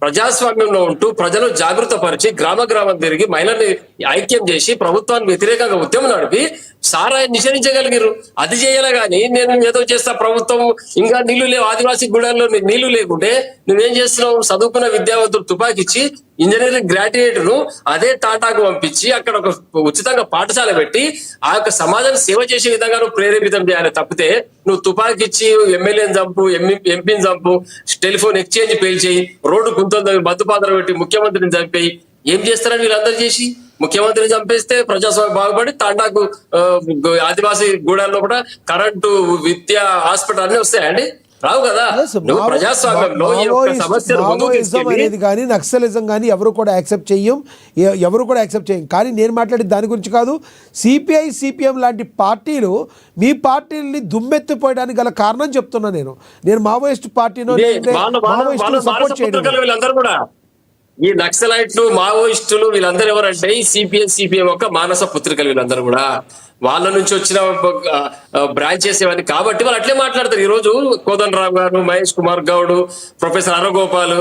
ప్రజాస్వామ్యంలో ఉంటూ ప్రజలు జాగృత పరిచి గ్రామం తిరిగి మహిళల్ని ఐక్యం చేసి ప్రభుత్వానికి వ్యతిరేకంగా ఉద్యమం నడిపి సారాయి నిషేధించగలిగారు. అది చేయాలి కానీ నేను ఏదో చేస్తా ప్రభుత్వం ఇంకా నీళ్లు లేవు ఆదివాసీ గూడాల్లో నీళ్లు లేకుంటే నువ్వేం చేస్తున్నావు? చదువుకున్న విద్యావంతులు తుపాకిచ్చి ఇంజనీరింగ్ గ్రాడ్యుయేట్ ను అదే టాటాకు పంపించి అక్కడ ఒక ఉచితంగా పాఠశాల పెట్టి ఆ యొక్క సమాజాన్ని సేవ చేసే విధంగా నువ్వు ప్రేరేపితం చేయాలి తప్పితే నువ్వు తుపాకిచ్చి ఎమ్మెల్యేని చంపు ఎంపీని చంపు టెలిఫోన్ ఎక్స్చేంజ్ పేల్చేయి రోడ్డు గుంతలు మద్దుపాత్ర పెట్టి ముఖ్యమంత్రిని చంపేయి ఏం చేస్తారని వీళ్ళందరూ చేసి ముఖ్యమంత్రిని చంపేస్తే ప్రజాస్వామ్యం బాగుపడి తాండాకు ఆదివాసీ గూడాల్లో కూడా కరెంటు విద్య హాస్పిటల్ అన్ని వస్తాయండి? రావు కదా. నువ్వు ప్రజాస్వామ్యంలో ఈ యొక్క సమస్యను ముందుకు తీసుకెళ్ళి అనేది కానీ నక్సలిజం కానీ ఎవరు కూడా యాక్సెప్ట్ చేయం. కానీ నేను మాట్లాడేది దాని గురించి కాదు. సిపిఐ సిపిఎం లాంటి పార్టీలు మీ పార్టీని దుమ్మెత్తిపోయడానికి గల కారణం చెప్తున్నా. నేను మావోయిస్ట్ పార్టీనో సపోర్ట్ చేయడం. వీళ్ళందరూ కూడా ఈ నక్సలైట్లు మావోయిస్టులు వీళ్ళందరూ ఎవరంటే ఈ సిపిఎం యొక్క మానస పుత్రికలు. వీళ్ళందరూ కూడా వాళ్ళ నుంచి వచ్చిన బ్రాంచెస్ ఇవన్నీ కాబట్టి వాళ్ళు అట్లే మాట్లాడతారు. ఈ రోజు కోదండరామ్ గారు, మహేష్ కుమార్ గౌడ్, ప్రొఫెసర్ అరగోపాల్,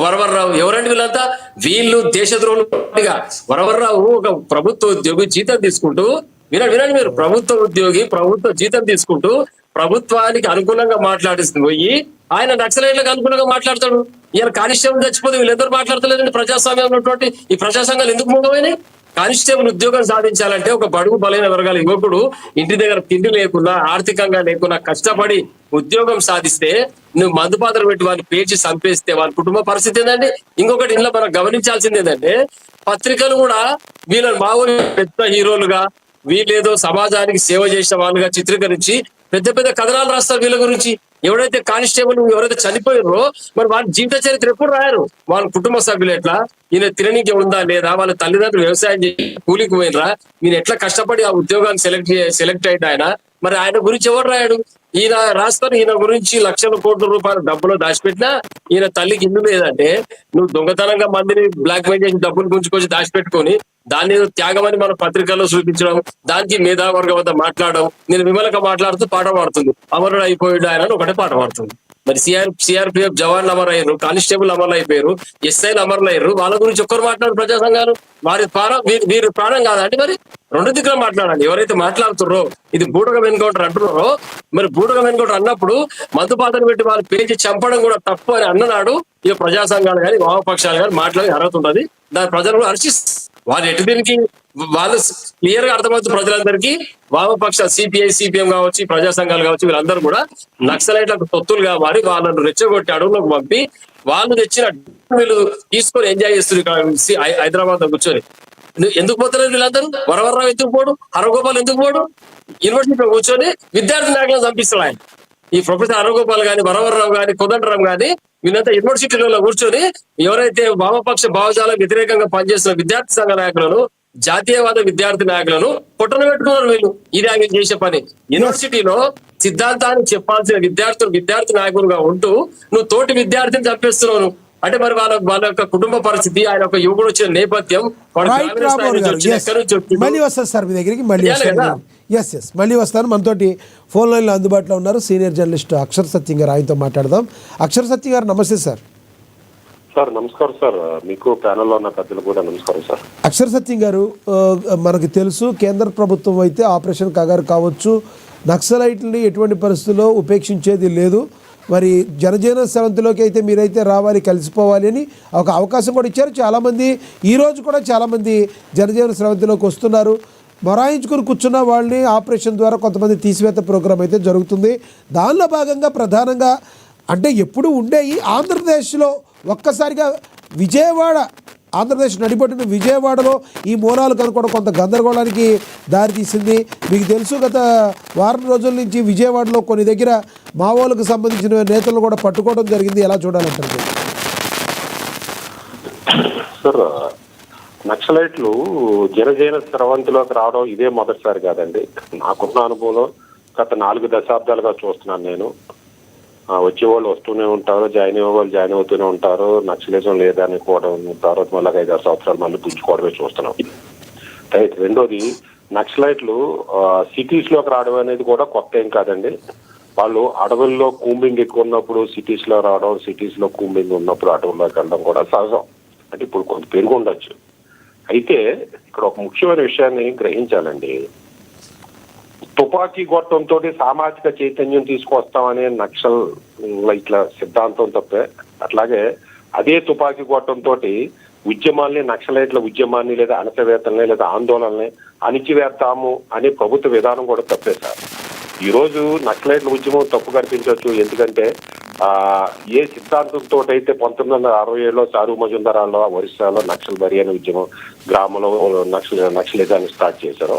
వరవర్రావు ఎవరండి వీళ్ళంతా? వీళ్ళు దేశద్రోహులుగా. వరవర్రావు ఒక ప్రభుత్వ ఉద్యోగి జీతం తీసుకుంటూ వినండి మీరు, ప్రభుత్వ ఉద్యోగి ప్రభుత్వ జీతం తీసుకుంటూ ప్రభుత్వానికి అనుకూలంగా మాట్లాడిస్తుంది పోయి ఆయన నక్సలైట్లకు అనుకూలంగా మాట్లాడతాడు. ఈయన కానిస్టేబుల్ చచ్చిపోతే వీళ్ళెందరూ మాట్లాడతలేదండి. ప్రజాస్వామ్యం ఉన్నటువంటి ఈ ప్రజాసంఘాలు ఎందుకు మూగమైనాయి? కానిస్టేబుల్ ఉద్యోగం సాధించాలంటే ఒక బడుగు బలైన వర్గాల యువకుడు ఇంటి దగ్గర తిండి లేకున్నా ఆర్థికంగా లేకున్నా కష్టపడి ఉద్యోగం సాధిస్తే నువ్వు మందుపాత్ర పెట్టి వాళ్ళు పేర్చి చంపేస్తే వాళ్ళ కుటుంబ పరిస్థితి ఏంటంటే. ఇంకొకటి ఇంట్లో మనం గమనించాల్సింది ఏంటంటే పత్రికలు కూడా వీళ్ళని మామూలు పెద్ద హీరోలుగా వీళ్ళేదో సమాజానికి సేవ చేసిన వాళ్ళుగా చిత్రీకరించి పెద్ద పెద్ద కథనాలు రాస్తారు వీళ్ళ గురించి. ఎవరైతే కానిస్టేబుల్ ఎవరైతే చనిపోయారో మరి వాళ్ళ జీవిత చరిత్ర ఎప్పుడు రాయరు. వాళ్ళ కుటుంబ సభ్యులు ఎట్లా, ఈయన తిననీకి ఉందా లేదా, వాళ్ళ తల్లిదండ్రులు వ్యవసాయం చేసి కూలికి పోయినరా, ఈయన ఎట్లా కష్టపడి ఆ ఉద్యోగాన్ని సెలెక్ట్ అయ్యాడు ఆయన, మరి ఆయన గురించి ఎవరు రాయడు? ఈయన రాస్తారు. ఈయన గురించి లక్షల కోట్ల రూపాయల డబ్బులు దాచిపెట్టినా ఈయన తల్లికి ఇల్లు లేదంటే నువ్వు దొంగతనంగా మందిని బ్లాక్ మెయిల్ చేసి డబ్బులు గుంజుకొచ్చి దాచిపెట్టుకొని దాన్ని త్యాగమని మన పత్రికల్లో చూపించడం, దానికి మేధావర్గం వద్ద మాట్లాడడం. నేను విమలక మాట్లాడుతూ పాట పాడుతుంది అమరుడు అయిపోయాడు ఆయన ఒకటే పాట పాడుతుంది. మరి సిఆర్పిఎఫ్ జవాన్లు అమరు అయ్యారు, కానిస్టేబుల్ అమరులు అయిపోయారు, ఎస్ఐలు అమరులు అయ్యారు. వాళ్ళ గురించి ఒక్కరు మాట్లాడు ప్రజా సంఘాలు? వారి ప్రాణం వీరి ప్రాణం కాదంటే మరి రెండు దిక్కులు మాట్లాడాలి. ఎవరైతే మాట్లాడుతున్నారో ఇది బూటకం ఎన్కౌంటర్ అంటున్నారో మరి బూటకం ఎన్కౌంటర్ అన్నప్పుడు మందుపాతను పెట్టి వాళ్ళు పేచి చంపడం కూడా తప్పు అని అన్ననాడు ఈ ప్రజా సంఘాలు కానీ వామపక్షాలు కానీ మాట్లాడే అర్హత ఉంటుంది. దాని ప్రజలు కూడా హర్షిస్తారు. వాళ్ళు ఎటు దీనికి వాళ్ళు క్లియర్ గా అర్థమవుతుంది ప్రజలందరికీ. వామపక్ష సిపిఐ సిపిఎం కావచ్చు, ప్రజా సంఘాలు కావచ్చు, వీళ్ళందరూ కూడా నక్సలైట్లకు తొత్తులుగా మారి వాళ్ళను రెచ్చగొట్టి అడవులకు పంపి వాళ్ళు తెచ్చిన వీళ్ళు తీసుకొని ఎంజాయ్ చేస్తున్నారు హైదరాబాద్ లో కూర్చొని. ఎందుకు పోతున్నారు వీళ్ళందరూ? వరవర్రావు ఎందుకు పోడు? హరగోపాల్ ఎందుకు పోడు? యూనివర్సిటీలో కూర్చొని విద్యార్థి నాయకులను చంపిస్తారు ఆయన. ఈ ప్రొఫెసర్ హరగోపాల్ గాని, వరవర్రావు గాని, కోదండరామ్ గాని వీళ్ళంతా యూనివర్సిటీలలో కూర్చొని ఎవరైతే వామపక్ష భావజాలకు వ్యతిరేకంగా పనిచేస్తున్న విద్యార్థి సంఘ నాయకులను, జాతీయవాద విద్యార్థి నాయకులను పొట్టన పెట్టుకున్నారు వీళ్ళు. ఇది ఆయన చేసే పని. యూనివర్సిటీలో సిద్ధాంతాన్ని చెప్పాల్సిన విద్యార్థి నాయకులుగా ఉంటూ నువ్వు తోటి విద్యార్థిని చంపేస్తున్నావు. అంటే మరి వాళ్ళ యొక్క కుటుంబ పరిస్థితి, ఆయన ఒక యువకుడు వచ్చిన నేపథ్యం, మళ్ళీ వస్తారు సార్ మీ దగ్గరికి. మళ్ళీ వస్తాను. మనతోటి ఫోన్ లైన్లో అందుబాటులో ఉన్నారు సీనియర్ జర్నలిస్ట్ అక్షర్ సత్యం గారు. ఆయనతో మాట్లాడదాం. అక్షర్ సత్యం గారు నమస్తే సార్. సార్ నమస్కారం సార్. మీకు ప్యానెల్లో ఉన్న పెద్దలు కూడా నమస్కారం సార్. అక్షర్ సత్యం గారు, మనకు తెలుసు కేంద్ర ప్రభుత్వం అయితే ఆపరేషన్ కగారు కావచ్చు, నక్సలైట్లని ఎటువంటి పరిస్థితుల్లో ఉపేక్షించేది లేదు. మరి జనజీవన స్రవంతిలోకి అయితే మీరైతే రావాలి, కలిసిపోవాలి అని ఒక అవకాశం కూడా ఇచ్చారు. చాలామంది ఈరోజు కూడా చాలామంది జనజీవన స్రవంతిలోకి వస్తున్నారు. మొరాయించుకుని కూర్చున్న వాళ్ళని ఆపరేషన్ ద్వారా కొంతమంది తీసివేత ప్రోగ్రాం అయితే జరుగుతుంది. దానిలో భాగంగా ప్రధానంగా అంటే ఎప్పుడు ఉండేవి ఆంధ్రప్రదేశ్లో ఒక్కసారిగా విజయవాడ, ఆంధ్రప్రదేశ్ నడిపొట్టిన విజయవాడలో ఈ మూలాలు కనుక్కోవడం కొంత గందరగోళానికి దారితీసింది. మీకు తెలుసు గత వారం రోజుల నుంచి విజయవాడలో కొన్ని దగ్గర మావోలకు సంబంధించిన నేతలను కూడా పట్టుకోవడం జరిగింది. ఎలా చూడాలంటారు సార్? నక్సలైట్లు జనజీవన స్రవంతిలోకి రావడం ఇదే మొదటిసారి కాదండి. నాకున్న అనుభవంలో గత 4 దశాబ్దాలుగా చూస్తున్నాను నేను. వచ్చేవాళ్ళు వస్తూనే ఉంటారు, జాయిన్ అయ్యే వాళ్ళు జాయిన్ అవుతూనే ఉంటారు. నక్సలిజం లేదని కూడా తర్వాత మళ్ళీ 5-6 సంవత్సరాలు మళ్ళీ పుంజుకోవడమే చూస్తున్నాం. రైట్. రెండోది, నక్సలైట్లు సిటీస్ లోకి రావడం అనేది కూడా కొత్త ఏం కాదండి. వాళ్ళు అడవుల్లో కూంబింగ్ ఎక్కువ ఉన్నప్పుడు సిటీస్ లో రావడం, సిటీస్ లో కూంబింగ్ ఉన్నప్పుడు అడవుల్లోకి వెళ్ళడం కూడా సహజం. అంటే ఇప్పుడు కొంత పెరుగు ఉండొచ్చు. అయితే ఇక్కడ ఒక ముఖ్యమైన విషయాన్ని గ్రహించాలండి. తుపాకీ గొట్టంతో సామాజిక చైతన్యం తీసుకొస్తామనే నక్సల్ ఇట్లా సిద్ధాంతం తప్పే. అట్లాగే అదే తుపాకీ గొట్టంతో ఉద్యమాల్ని, నక్సలైట్ల ఉద్యమాన్ని లేదా అణచివేతల్ని లేదా ఆందోళనల్ని అణిచివేస్తాము అనే ప్రభుత్వ విధానం కూడా తప్పే సార్. ఈ రోజు నక్సలైట్ల ఉద్యమం తప్పు కనిపించవచ్చు. ఎందుకంటే ఏ సిద్ధాంతంతో అయితే 1967లో చారు మజుందారాలో ఒరిస్సాలో నక్సల్ బరి అనే ఉద్యమం గ్రామంలో నక్సలిజాన్ని స్టార్ట్ చేశారో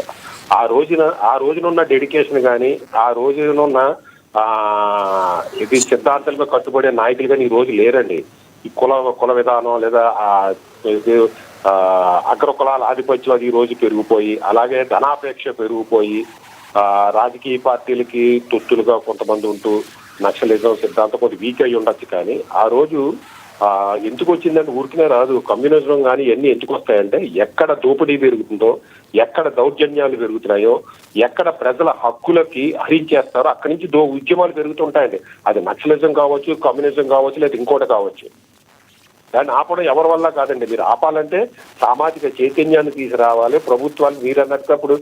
ఆ రోజునున్న డెడికేషన్ కానీ, ఆ రోజునున్న ఇది సిద్ధాంతాలుగా కట్టుబడే నాయకులు కానీ ఈ రోజు లేరండి. ఈ కుల విధానం లేదా అగ్ర కులాల ఆధిపత్యం అది ఈ రోజు పెరిగిపోయి, అలాగే ధనాపేక్ష పెరిగిపోయి, రాజకీయ పార్టీలకి తొత్తులుగా కొంతమంది ఉంటూ నక్సలిజం సిద్ధాంతం కొద్ది వీక్ అయి ఉండొచ్చు. కానీ ఆ రోజు ఎందుకు వచ్చిందంటే ఊరికనే రాదు. కమ్యూనిజం కానీ ఇవన్నీ ఎందుకు వస్తాయంటే ఎక్కడ దోపిడీ పెరుగుతుందో, ఎక్కడ దౌర్జన్యాలు పెరుగుతున్నాయో, ఎక్కడ ప్రజల హక్కులకి హరించేస్తారో అక్కడి నుంచి ఉద్యమాలు పెరుగుతుంటాయండి. అది నక్సలిజం కావచ్చు, కమ్యూనిజం కావచ్చు, లేదా ఇంకోటి కావచ్చు. దాన్ని ఆపడం ఎవరి వల్ల కాదండి. మీరు ఆపాలంటే సామాజిక చైతన్యాన్ని తీసుకురావాలి. ప్రభుత్వాలు మీరు అన్నప్పుడు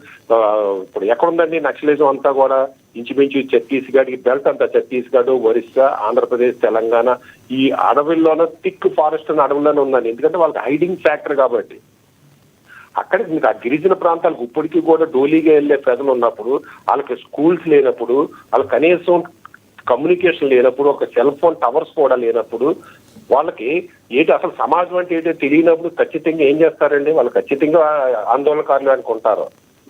ఇప్పుడు ఎక్కడుందండి నక్సలిజం అంతా కూడా ఇంచుమించు ఛత్తీస్గఢ్ బెల్ట్ అంతా, ఛత్తీస్గఢ్, ఒరిస్సా, ఆంధ్రప్రదేశ్, తెలంగాణ ఈ అడవుల్లోనే థిక్ ఫారెస్ట్ అనే అడవుల్లోనే ఉందండి. ఎందుకంటే వాళ్ళకి హైడింగ్ ఫ్యాక్టర్ కాబట్టి. అక్కడ మీకు ఆ గిరిజన ప్రాంతాలకు ఇప్పటికీ కూడా డోలీగా వెళ్లే ప్రజలు ఉన్నప్పుడు, వాళ్ళకి స్కూల్స్ లేనప్పుడు, వాళ్ళకి కనీసం కమ్యూనికేషన్ లేనప్పుడు, ఒక సెల్ ఫోన్ టవర్స్ కూడా లేనప్పుడు, వాళ్ళకి అసలు సమాజం అంటే ఏంటో తెలియనప్పుడు ఖచ్చితంగా ఏం చేస్తారండి? వాళ్ళు ఖచ్చితంగా ఆందోళనకారులు అనుకుంటారు.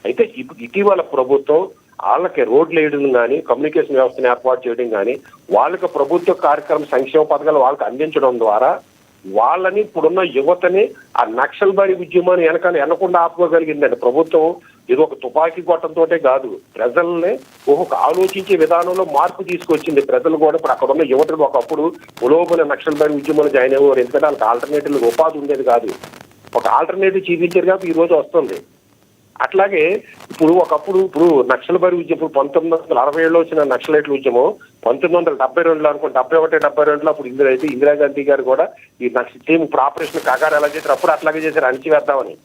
అయితే ఇటీవల ప్రభుత్వం వాళ్ళకి రోడ్లు వేయడం కానీ, కమ్యూనికేషన్ వ్యవస్థను ఏర్పాటు చేయడం కానీ, వాళ్ళకి ప్రభుత్వ కార్యక్రమ సంక్షేమ పథకాలు వాళ్ళకి అందించడం ద్వారా వాళ్ళని ఇప్పుడున్న యువతని ఆ నక్సల్ బారి ఉద్యమాన్ని వెనకుండా ఆపుకోగలిగిందండి ప్రభుత్వం. ఇది ఒక తుపాకీ గొట్టంతోటే కాదు, ప్రజల్ని ఒక ఆలోచించే విధానంలో మార్పు తీసుకొచ్చింది. ప్రజలు కూడా ఇప్పుడు అక్కడ ఉన్న యువతకు ఒకప్పుడు ఉలోబల నక్సల్ బారి ఉద్యమంలో జాయిన్ అయ్యేవారు. ఎందుకంటే వాళ్ళకి ఆల్టర్నేటివ్ ఉపాధి ఉండేది కాదు. ఒక ఆల్టర్నేటివ్ చూపించారు కాబట్టి ఈ రోజు వస్తుంది. అట్లాగే ఇప్పుడు నక్సల్ బారి ఉద్యమం 1967లో వచ్చిన నక్సలైట్ల ఉద్యమం 1972లో అనుకోండి, 71, 72లో అప్పుడు ఇందిరాగాంధీ గారు కూడా ఈ సేమ్ ఇప్పుడు ఆపరేషన్ కగారు ఎలా చేశారు అప్పుడు అట్లాగే చేశారు, అణిచివేద్దామని.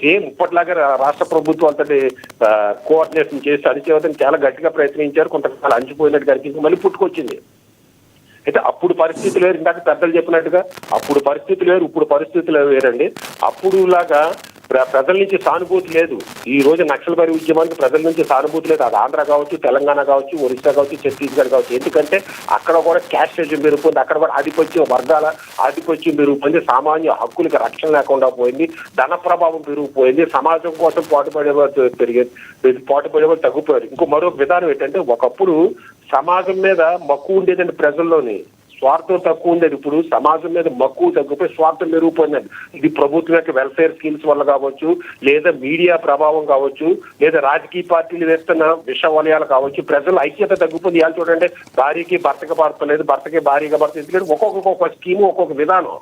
సేమ్ ఇప్పటిలాగా రాష్ట్ర ప్రభుత్వం అంతటి కోఆర్డినేషన్ చేసి అణిచివేద్దామని చాలా గట్టిగా ప్రయత్నించారు. కొంతకాలం అంచిపోయినట్టు కనిపించి మళ్ళీ పుట్టుకొచ్చింది. అయితే అప్పుడు పరిస్థితులు వేరు, ఇందాక పెద్దలు చెప్పినట్టుగా అప్పుడు పరిస్థితులు వేరు, ఇప్పుడు పరిస్థితులు వేరండి. అప్పుడు లాగా ప్రజల నుంచి సానుభూతి లేదు. ఈ రోజు నక్సల్ బారి ఉద్యమానికి ప్రజల నుంచి సానుభూతి లేదు. అది ఆంధ్ర కావచ్చు, తెలంగాణ కావచ్చు, ఒరిస్సా కావచ్చు, ఛత్తీస్గఢ్ కావచ్చు. ఎందుకంటే అక్కడ కూడా క్యాస్టేజం పెరిగిపోయింది, అక్కడ కూడా వర్గాల ఆధిపత్యం పెరిగిపోయింది, సామాన్య హక్కులకి రక్షణ లేకుండా పోయింది, ధన ప్రభావం పెరిగిపోయింది, సమాజం కోసం పాటుపడేవారు తగ్గిపోయారు. మరొక విధానం ఏంటంటే ఒకప్పుడు సమాజం మీద మక్కువ ఉండేదండి ప్రజల్లోని, స్వార్థం తక్కువ ఉండేది. ఇప్పుడు సమాజం మీద మక్కువ తగ్గిపోయి స్వార్థం పెరిగిపోయిందండి. ఇది ప్రభుత్వం యొక్క వెల్ఫేర్ స్కీమ్స్ వల్ల కావచ్చు, లేదా మీడియా ప్రభావం కావచ్చు, లేదా రాజకీయ పార్టీలు వేస్తున్న విష వలయాలు కావచ్చు. ప్రజల ఐక్యత తగ్గిపోయింది. ఇవాళ చూడండి, భార్యకి భర్తకి భర్తలేదు, భర్తకి భార్యగా భర్త. ఎందుకంటే ఒక్కొక్క స్కీము ఒక్కొక్క విధానం.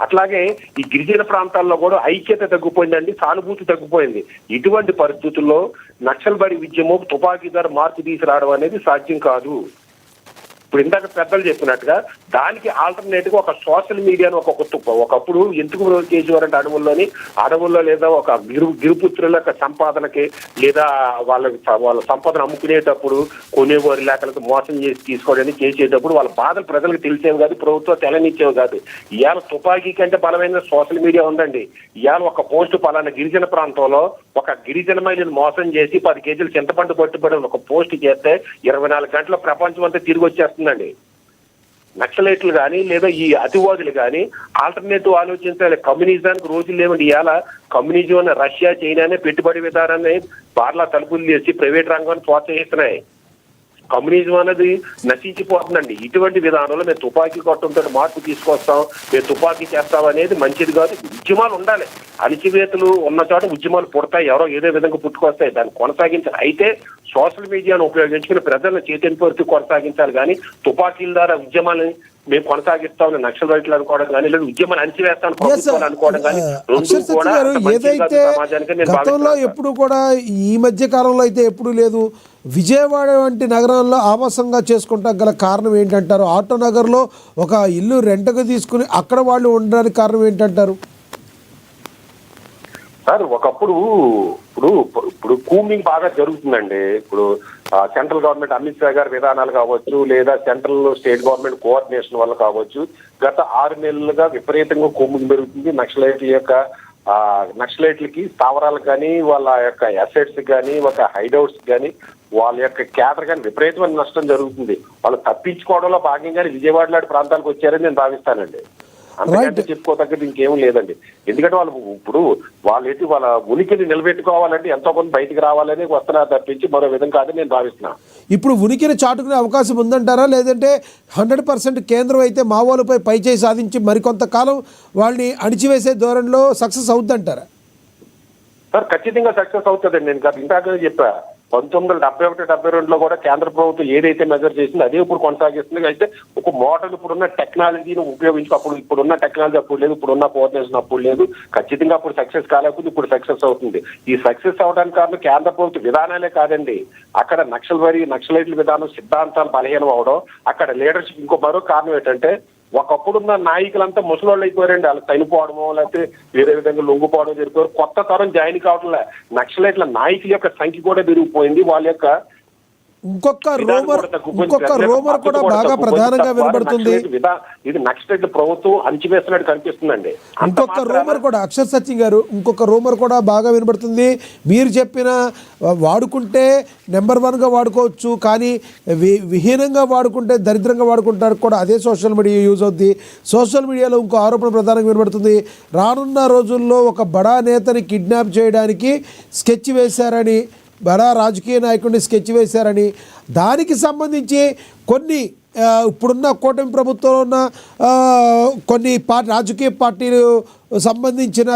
అట్లాగే ఈ గిరిజన ప్రాంతాల్లో కూడా ఐక్యత తగ్గిపోయిందండి, సానుభూతి తగ్గిపోయింది. ఇటువంటి పరిస్థితుల్లో నక్సల్ బారి ఉద్యమం తుపాకీదారు మార్పు తీసుకురావడం అనేది సాధ్యం కాదు. ఇప్పుడు ఇందాక పెద్దలు చెప్పినట్టుగా దానికి ఆల్టర్నేటివ్ ఒక సోషల్ మీడియాను ఒకప్పుడు ఎందుకు చేసేవారంటే అడవుల్లో లేదా ఒక గిరిపుత్రుల సంపాదనకి లేదా వాళ్ళ సంపదను అమ్ముకునేటప్పుడు కొనేవారి లేఖలకు మోసం చేసి తీసుకోవడానికి చేసేటప్పుడు వాళ్ళ బాధలు ప్రజలకు తెలిసేవి కాదు, ప్రభుత్వం తెలనిచ్చేవి కాదు. ఇవాళ తుపాకీ కంటే బలమైన సోషల్ మీడియా ఉందండి. ఇవాళ ఒక పోస్టు పలానా గిరిజన ప్రాంతంలో ఒక గిరిజన మహిళను మోసం చేసి 10 కేజీలు చింతపండు పట్టుబడి ఒక పోస్ట్ చేస్తే 24 గంటల ప్రపంచం అంతా తిరిగి వచ్చేస్తుందండి. నక్సలైట్లు కానీ లేదా ఈ అతివాదులు కానీ ఆల్టర్నేటివ్ ఆలోచించాలి. కమ్యూనిజానికి రోజులు లేవండి. ఇవాళ కమ్యూనిజం అనే రష్యా, చైనానే పెట్టుబడి విధానాన్ని బార్లా తలుపులు చేసి ప్రైవేట్ రంగాన్ని ప్రోత్సహిస్తున్నాయి. కమ్యూనిజం అనేది నశించిపోతుందండి. ఇటువంటి విధానంలో మేము తుపాకీ కొట్టంతో మార్పు తీసుకొస్తాం, మేము తుపాకీ చేస్తాం అనేది మంచిది కాదు. ఉద్యమాలు ఉండాలి, అణిచివేతలు ఉన్న చోట ఉద్యమాలు పుడతాయి, ఎవరో ఏదో విధంగా పుట్టుకొస్తాయి, దాన్ని కొనసాగించాలి. అయితే సోషల్ మీడియాను ఉపయోగించుకుని ప్రజలను చైతన్యపరుస్తూ కొనసాగించాలి. కానీ తుపాకీల ద్వారా ఉద్యమాలని మేము కొనసాగిస్తామని నక్సల్ రైట్లు అనుకోవడం కానీ, లేదా ఉద్యమాన్ని అణిచివేస్తామని ప్రభుత్వాలు అనుకోవడం కానీ ఏదైతే గతంలో ఎప్పుడు కూడా ఈ మధ్య కాలంలో అయితే ఎప్పుడు లేదు. విజయవాడ వంటి నగరంలో ఆవాసంగా చేసుకుంటా గల కారణం ఏంటంటారు? ఆటో నగర్లో ఒక ఇల్లు రెంట్కు తీసుకుని అక్కడ వాళ్ళు ఉండడానికి కారణం ఏంటంటారు? సార్ ఒకప్పుడు ఇప్పుడు ఇప్పుడు కూమింగ్ బాగా జరుగుతుందండి. ఇప్పుడు సెంట్రల్ గవర్నమెంట్ అమిత్ షా గారి విధానాలు కావచ్చు, లేదా సెంట్రల్ స్టేట్ గవర్నమెంట్ కోఆర్డినేషన్ వల్ల కావచ్చు, గత 6 నెలలుగా విపరీతంగా కూమింగ్ పెరుగుతుంది. నక్సలైట్లకి స్థావరాలకు కానీ, వాళ్ళ యొక్క అసెట్స్ కానీ, ఒక హైడౌట్స్ కానీ, వాళ్ళ యొక్క క్యాడర్ కానీ విపరీతమైన నష్టం జరుగుతుంది. వాళ్ళు తప్పించుకోవడంలో భాగంగానే విజయవాడ లాంటి ప్రాంతాలకు వచ్చారని నేను భావిస్తానండి. అంతకంటే చెప్పుకోదగ్గది ఇంకేం లేదండి. ఎందుకంటే వాళ్ళ ఉనికిని నిలబెట్టుకోవాలంటే ఎంతో కొంత బయటికి రావాలని వస్తున్నారు తప్పించి మరో విధంగా కాదని నేను భావిస్తున్నాను. ఇప్పుడు ఉనికిని చాటుకునే అవకాశం ఉందంటారా, లేదంటే 100% కేంద్రం అయితే మావోలపై పైచేయి సాధించి మరికొంతకాలం వాళ్ళని అణిచివేసే ధోరణిలో సక్సెస్ అవుద్దంటారా? సార్ ఖచ్చితంగా సక్సెస్ అవుతుందండి. నేను ఇందాక చెప్పా, 1971-72లో కూడా కేంద్ర ప్రభుత్వం ఏదైతే మెజర్ చేసిందో అదే ఇప్పుడు కొనసాగిస్తుంది. అయితే ఒక మోడల్ ఇప్పుడున్న టెక్నాలజీని ఉపయోగించి, ఇప్పుడున్న టెక్నాలజీ అప్పుడు లేదు, ఇప్పుడున్న కోఆర్డినేషన్ అప్పుడు లేదు, ఖచ్చితంగా అప్పుడు సక్సెస్ కాలేకపోతే ఇప్పుడు సక్సెస్ అవుతుంది. ఈ సక్సెస్ అవడానికి కారణం కేంద్ర ప్రభుత్వ విధానాలే కాదండి. అక్కడ నక్సలైట్ల విధానం సిద్ధాంతాలు బలహీనం అవడం, అక్కడ లీడర్షిప్. మరో కారణం ఏంటంటే, ఒకప్పుడున్న నాయకులంతా ముసలోళ్ళు అయిపోయారండి. వాళ్ళు చనిపోవడమో లేకపోతే వేరే విధంగా లొంగిపోవడం జరిగిపోయారు. కొత్త తరం జాయిన్ కావడంలే. నక్సలైట్ల నాయకుల యొక్క సంఖ్య కూడా పెరిగిపోయింది. వాళ్ళ యొక్క ఇంకొక రూమర్ కూడా బాగా ప్రధానంగా వినబడుతుంది. ఇది నక్సలైట్ల ప్రభుత్వం అణచివేస్తున్నట్టు కనిపిస్తుందండి. ఇంకొక రూమర్ కూడా, అక్షర్ సత్యం గారు, ఇంకొక రూమర్ కూడా బాగా వినబడుతుంది. మీరు చెప్పిన వాడుకుంటే నెంబర్ 1గా వాడుకోవచ్చు, కానీ విహీనంగా వాడుకుంటే దరిద్రంగా వాడుకుంటారు కూడా అదే సోషల్ మీడియా యూజ్ అవుద్ది. సోషల్ మీడియాలో ఇంకో ఆరోపణ ప్రధానంగా వినబడుతుంది. రానున్న రోజుల్లో ఒక బడా నేతని కిడ్నాప్ చేయడానికి స్కెచ్ వేశారని, బడా రాజకీయ నాయకుడిని స్కెచ్ వేశారని, దానికి సంబంధించి కొన్ని ఇప్పుడున్న కూటమి ప్రభుత్వంలో ఉన్న కొన్ని రాజకీయ పార్టీలు సంబంధించిన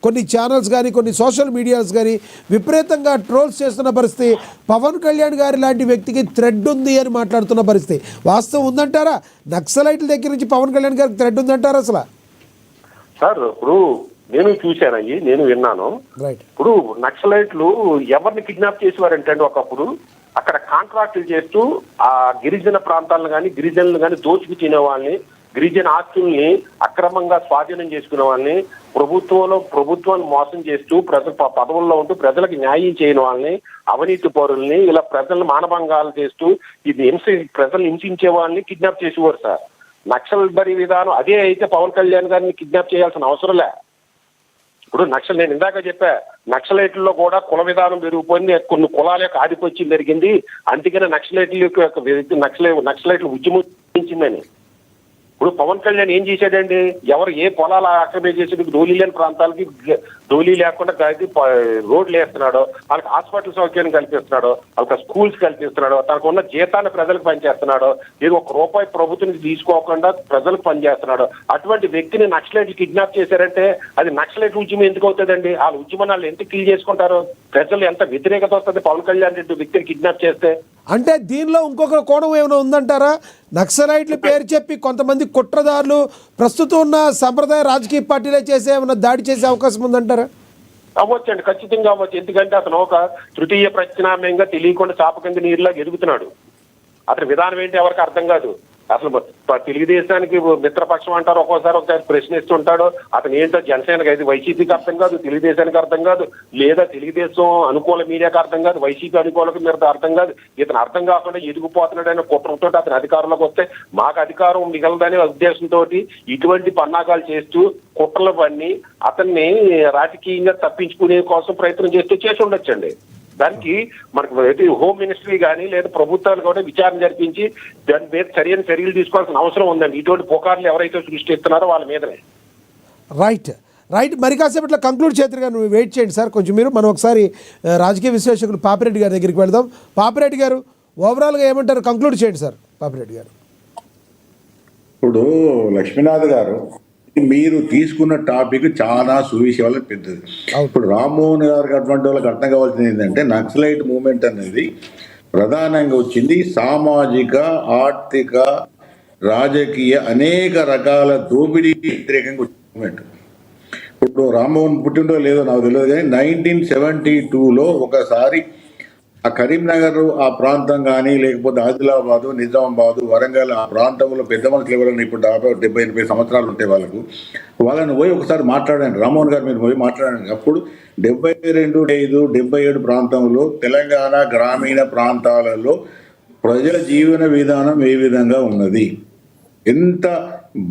కొన్ని ఛానల్స్ కానీ, కొన్ని సోషల్ మీడియాస్ కానీ విపరీతంగా ట్రోల్స్ చేస్తున్న పరిస్థితి. పవన్ కళ్యాణ్ గారి లాంటి వ్యక్తికి థ్రెడ్ ఉంది అని మాట్లాడుతున్న పరిస్థితి. వాస్తవం ఉందంటారా? నక్సలైట్ల దగ్గర నుంచి పవన్ కళ్యాణ్ గారికి థ్రెడ్ ఉందంటారా అసలు? సార్ ఇప్పుడు నేను చూశానయ్యి, నేను విన్నాను. ఇప్పుడు నక్సలైట్లు ఎవరిని కిడ్నాప్ చేసేవారంటే అండి, ఒకప్పుడు అక్కడ కాంట్రాక్టులు చేస్తూ ఆ గిరిజన ప్రాంతాలను కానీ, గిరిజనులు కానీ దోచుకు తినే వాళ్ళని, గిరిజన ఆస్తుల్ని అక్రమంగా స్వాధీనం చేసుకునే వాళ్ళని, ప్రభుత్వాన్ని మోసం చేస్తూ పదవుల్లో ఉంటూ ప్రజలకు న్యాయం చేయని వాళ్ళని, అవినీతి పౌరుల్ని, ఇలా ప్రజలను మానభంగాలు చేస్తూ ప్రజలను హింసించే వాళ్ళని కిడ్నాప్ చేసేవారు సార్. నక్సల్ బరి విధానం అదే అయితే పవన్ కళ్యాణ్ గారిని కిడ్నాప్ చేయాల్సిన అవసరం లే. ఇప్పుడు నేను ఇందాక చెప్పా, నక్సలైట్లలో కూడా కుల విధానం పెరిగిపోయింది, కొన్ని కులాల యొక్క ఆధిపత్యం పెరిగింది, అందుకనే నక్సలైట్లు ఉద్యమించిందని. ఇప్పుడు పవన్ కళ్యాణ్ ఏం చేశాడండి? ఎవరు ఏ పొలాలు ఆక్రమణ చేసి డోలీ లేని ప్రాంతాలకి డోలీ లేకుండా రోడ్లు వేస్తున్నాడో, వాళ్ళకి హాస్పిటల్ సౌకర్యం కల్పిస్తున్నాడో, వాళ్ళకి స్కూల్స్ కల్పిస్తున్నాడో, తనకు ఉన్న జీతాన్ని ప్రజలకు పనిచేస్తున్నాడో, ఏదో ₹1 ప్రభుత్వం తీసుకోకుండా ప్రజలకు పనిచేస్తున్నాడో, అటువంటి వ్యక్తిని నక్సలైట్లు కిడ్నాప్ చేశారంటే అది నక్సలైట్ ఉద్యమం ఎందుకు అవుతుందండి? వాళ్ళ ఉద్యమం వాళ్ళు ఎంత కిల్ చేసుకుంటారు? ప్రజలు ఎంత వ్యతిరేకత వస్తుంది పవన్ కళ్యాణ్ రెడ్డి వ్యక్తిని కిడ్నాప్ చేస్తే? అంటే దీనిలో ఇంకొక కోణం ఏమైనా ఉందంటారా? నక్సలైట్ల పేరు చెప్పి కొంతమంది కుట్రదారులు ప్రస్తుతం ఉన్న సంప్రదాయ రాజకీయ పార్టీలే ఏమైనా దాడి చేసే అవకాశం ఉందంటారా? అవ్వచ్చండి, ఖచ్చితంగా అవ్వచ్చు. ఎందుకంటే అతను ఒక తృతీయ ప్రత్యామ్నాయంగా తెలియకుండా చాప కింద నీరులాగా ఎదుగుతున్నాడు. అతని విధానం ఏంటి ఎవరికి అర్థం కాదు. అసలు తెలుగుదేశానికి మిత్రపక్షం అంటారు, ఒక్కోసారి ప్రశ్నిస్తుంటాడు. అతను ఏంటో జనసేనకి అయితే వైసీపీకి అర్థం కాదు, తెలుగుదేశానికి అర్థం కాదు, లేదా తెలుగుదేశం అనుకూల మీడియాకి అర్థం కాదు, వైసీపీ అనుకూలకి మీరు అర్థం కాదు. ఇతను అర్థం కాకుండా ఎదిగిపోతున్నాడనే కుట్రతో అతని అధికారంలోకి వస్తే మాకు అధికారం మిగలదనే ఉద్దేశంతో ఇటువంటి పన్నాగాలు చేస్తూ కుట్రలు పన్ని అతన్ని రాజకీయంగా తప్పించుకునే కోసం ప్రయత్నం చేసి ఉండొచ్చండి. దానికి మనకి హోమ్ మినిస్ట్రీ కానీ లేదా ప్రభుత్వాలు కూడా విచారణ జరిపించి దాని మీద సరైన చర్యలు తీసుకోవాల్సిన అవసరం ఉందండి. ఇటువంటి పుకార్లు ఎవరైతే సృష్టిస్తున్నారో వాళ్ళ మీదనే. రైట్. మరి కాసేపట్లో కంక్లూడ్ చేతులుగా నువ్వు వెయిట్ చేయండి సార్ కొంచెం. మనం ఒకసారి రాజకీయ విశ్లేషకులు పాపిరెడ్డి గారి దగ్గరికి వెళ్దాం. పాపిరెడ్డి గారు ఓవరాల్గా ఏమంటారు? కంక్లూడ్ చేయండి సార్ పాపిరెడ్డి గారు. ఇప్పుడు లక్ష్మీనాథ్ గారు, మీరు తీసుకున్న టాపిక్ చాలా సువిశేషాలకు పెద్దది. ఇప్పుడు రామ్మోహన్ గారికి అటువంటి వాళ్ళకి అర్థం కావాల్సింది ఏంటంటే, నక్సలైట్ మూవ్మెంట్ అనేది ప్రధానంగా వచ్చింది సామాజిక, ఆర్థిక, రాజకీయ అనేక రకాల దోపిడీ వ్యతిరేకంగా వచ్చిన మూవ్మెంట్. ఇప్పుడు రామ్మోహన్ పుట్టిండో లేదో నాకు తెలియదు, కానీ 1972లో ఒకసారి ఆ కరీంనగర్ ఆ ప్రాంతం కానీ, లేకపోతే ఆదిలాబాదు, నిజామాబాదు, వరంగల్ ఆ ప్రాంతంలో పెద్ద మనుషులు ఎవరైనా ఇప్పుడు 70-80 సంవత్సరాలు ఉంటే వాళ్ళకు వాళ్ళని పోయి ఒకసారి మాట్లాడండి, రామ్మోహన్ గారు మీరు పోయి మాట్లాడండి. అప్పుడు 72, 77 ప్రాంతంలో తెలంగాణ గ్రామీణ ప్రాంతాలలో ప్రజల జీవన విధానం ఏ విధంగా ఉన్నది, ఎంత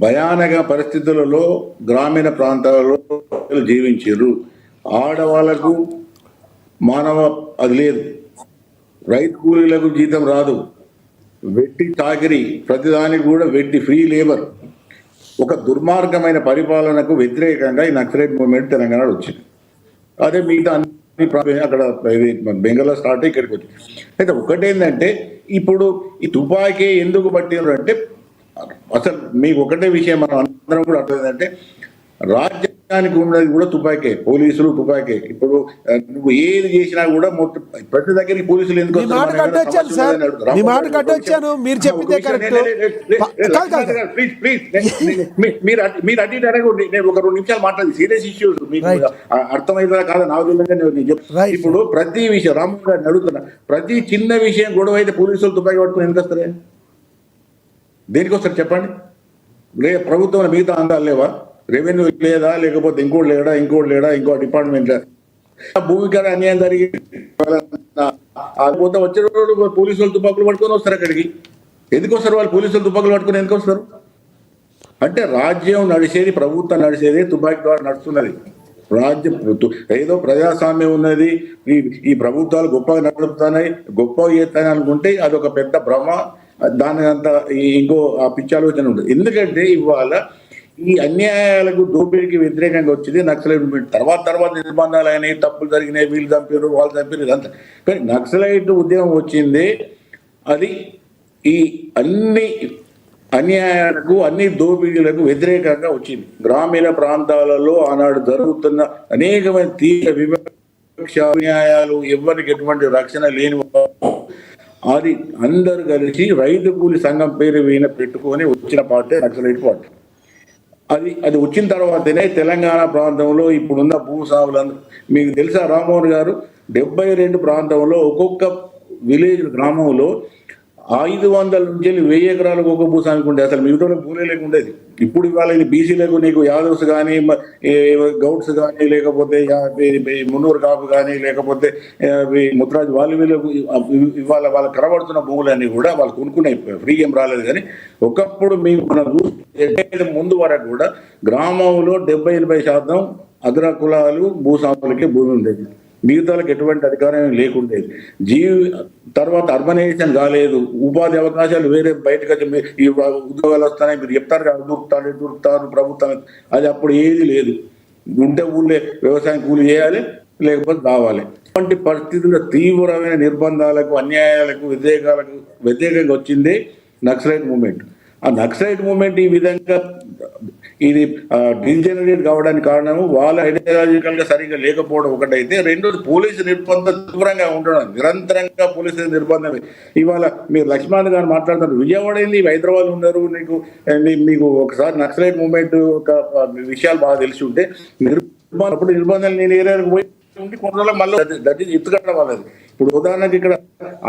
భయానక పరిస్థితులలో గ్రామీణ ప్రాంతాలలో ప్రజలు జీవించారు. ఆడవాళ్లకు మానవ అది లేదు, రైతు కూలీలకు జీతం రాదు, వెట్టి చాకిరి, ప్రతిదానికి కూడా వెట్టి ఫ్రీ లేబర్. ఒక దుర్మార్గమైన పరిపాలనకు వ్యతిరేకంగా ఈ నక్సలైట్ మూవ్మెంట్ తెలంగాణలో వచ్చింది. అదే మిగతా అన్ని అక్కడ బెంగాల్లో స్టార్ట్ అయ్యి ఇక్కడికి వచ్చింది. అయితే ఒకటేంటంటే ఇప్పుడు ఈ తుపాకీ ఎందుకు పట్టినారు అంటే, అసలు మీకు ఒకటే విషయం మనం అందరం కూడా అర్థమైందంటే, రాజ్యానికి ఉన్నది కూడా తుపాకే, పోలీసులు తుపాకే. ఇప్పుడు నువ్వు ఏది చేసినా కూడా మొత్తం ప్రతి దగ్గరికి పోలీసులు ఎందుకు మీ మాట కట్టొచ్చాను సార్, మీ మాట కట్టొచ్చాను, మీరు చెప్పిందే కరెక్ట్. మీరు అటు అడగండి, నేను ఒక 2 నిమిషాలు మాట్లాడి సీరియస్ ఇష్యూస్ మీకు అర్థమైందా కాదా నాకు తెలియదు. ఇప్పుడు ప్రతి విషయం రామ్మోహన్ గారిని అడుగుతున్నా, ప్రతి చిన్న విషయం గొడవ అయితే పోలీసులు తుపాకీ పట్టుకుని ఎందుకు వస్తారే? దేనికి వస్తారు చెప్పండి? ప్రభుత్వంలో మిగతా అందాలు లేవా? రెవెన్యూ లేదా, లేకపోతే ఇంకోటి లేడా, ఇంకో డిపార్ట్మెంట్ భూమికర అన్యాయం జరిగి పోతే వచ్చే పోలీసులు తుపాకులు పట్టుకొని వస్తారు అక్కడికి. ఎందుకు వస్తారు వాళ్ళు? పోలీసులు తుపాకులు పట్టుకొని ఎందుకు వస్తారు అంటే, రాజ్యం నడిచేది, ప్రభుత్వం నడిచేది తుపాకీ ద్వారా నడుస్తున్నది. రాజ్యం ఏదో ప్రజాస్వామ్యం ఉన్నది, ఈ ప్రభుత్వాలు గొప్పగా నడుపుతున్నాయి, గొప్పగా చేస్తాయి అనుకుంటే అదొక పెద్ద భ్రమ. దాని అంత ఇంకో ఆ పిచ్చి ఆలోచన ఉంటుంది. ఎందుకంటే ఇవాళ ఈ అన్యాయాలకు, దోపిడీకి వ్యతిరేకంగా వచ్చింది నక్సలైట్ మూవ్మెంట్. తర్వాత నిర్బంధాలు అయినాయి, తప్పులు జరిగినాయి, వీళ్ళు చంపారు, వాళ్ళు చంపారు, ఇదంతా. కానీ నక్సలైట్ ఉద్యమం వచ్చింది, అది ఈ అన్ని అన్యాయాలకు, అన్ని దోపిడీలకు వ్యతిరేకంగా వచ్చింది. గ్రామీణ ప్రాంతాలలో ఆనాడు జరుగుతున్న అనేకమైన తీవ్ర వివక్ష, అన్యాయాలు, ఎవరికి ఎటువంటి రక్షణ లేని అది అందరు కలిసి రైతు కూలి సంఘం పేరు వీణ పెట్టుకొని వచ్చిన పార్టీ నక్సలైట్ పార్టీ. అది వచ్చిన తర్వాతనే తెలంగాణ ప్రాంతంలో ఇప్పుడున్న భూస్వాములందరూ, మీకు తెలుసా రామ్మోహన్ గారు, 72 ప్రాంతంలో ఒక్కొక్క విలేజ్ గ్రామంలో 500 నుంచి 1000 ఎకరాలకు ఒక భూస్వామికి ఉండే. అసలు మిగతా భూలే లేకుండేది. ఇప్పుడు ఇవాళ బీసీలకు నీకు యాదవ్స్ కానీ, గౌడ్స్ కానీ, లేకపోతే మున్నూరు కాపు కానీ, లేకపోతే ముత్రాజ్ వీళ్ళకు ఇవాళ వాళ్ళకి కనబడుతున్న భూములన్నీ కూడా వాళ్ళు కొనుక్కునే, ఫ్రీ ఏం రాలేదు. కానీ ఒకప్పుడు మేము ముందు వరకు కూడా గ్రామంలో 70-80% అగ్ర కులాలు భూస్వాములకే భూమి ఉండేది, మిగతాలకు ఎటువంటి అధికారం లేకుండేది. తర్వాత అర్బనైజేషన్ కాలేదు, ఉపాధి అవకాశాలు వేరే బయటకు వచ్చి ఈ ఉద్యోగాలు వస్తాయి మీరు చెప్తారు కదా, దూరుతారు ప్రభుత్వం, అది అప్పుడు ఏది లేదు. ఉంటే ఊళ్ళే వ్యవసాయం కూలి చేయాలి, లేకపోతే రావాలి. అటువంటి పరిస్థితుల్లో తీవ్రమైన నిర్బంధాలకు, అన్యాయాలకు, వ్యతిరేకంగా వచ్చింది నక్సలైట్ మూవ్మెంట్. ఆ నక్సలైట్ మూవ్మెంట్ ఈ విధంగా ఇది డిజనరేట్ కావడానికి కారణము వాళ్ళ ఐడియాలజికల్ గా సరిగ్గా లేకపోవడం ఒకటైతే, రెండోది పోలీసు నిర్బంధం తీవ్రంగా ఉండడం, నిరంతరంగా పోలీసు నిర్బంధమే. ఇవాళ మీరు లక్ష్మణ్ గారు మాట్లాడుతున్నారు, విజయవాడ ఏంది, హైదరాబాద్ ఉన్నారు, మీకు ఒకసారి నక్సలైట్ మూవ్మెంట్ ఒక విషయాలు బాగా తెలిసి ఉంటే, నిర్బంధాలు నేను ఏరియాలకు పోయి కొన్ని రోజులు మళ్ళీ దట్ ఈస్ ఎత్తుకట్టడం వాళ్ళది. ఇప్పుడు ఉదాహరణకి ఇక్కడ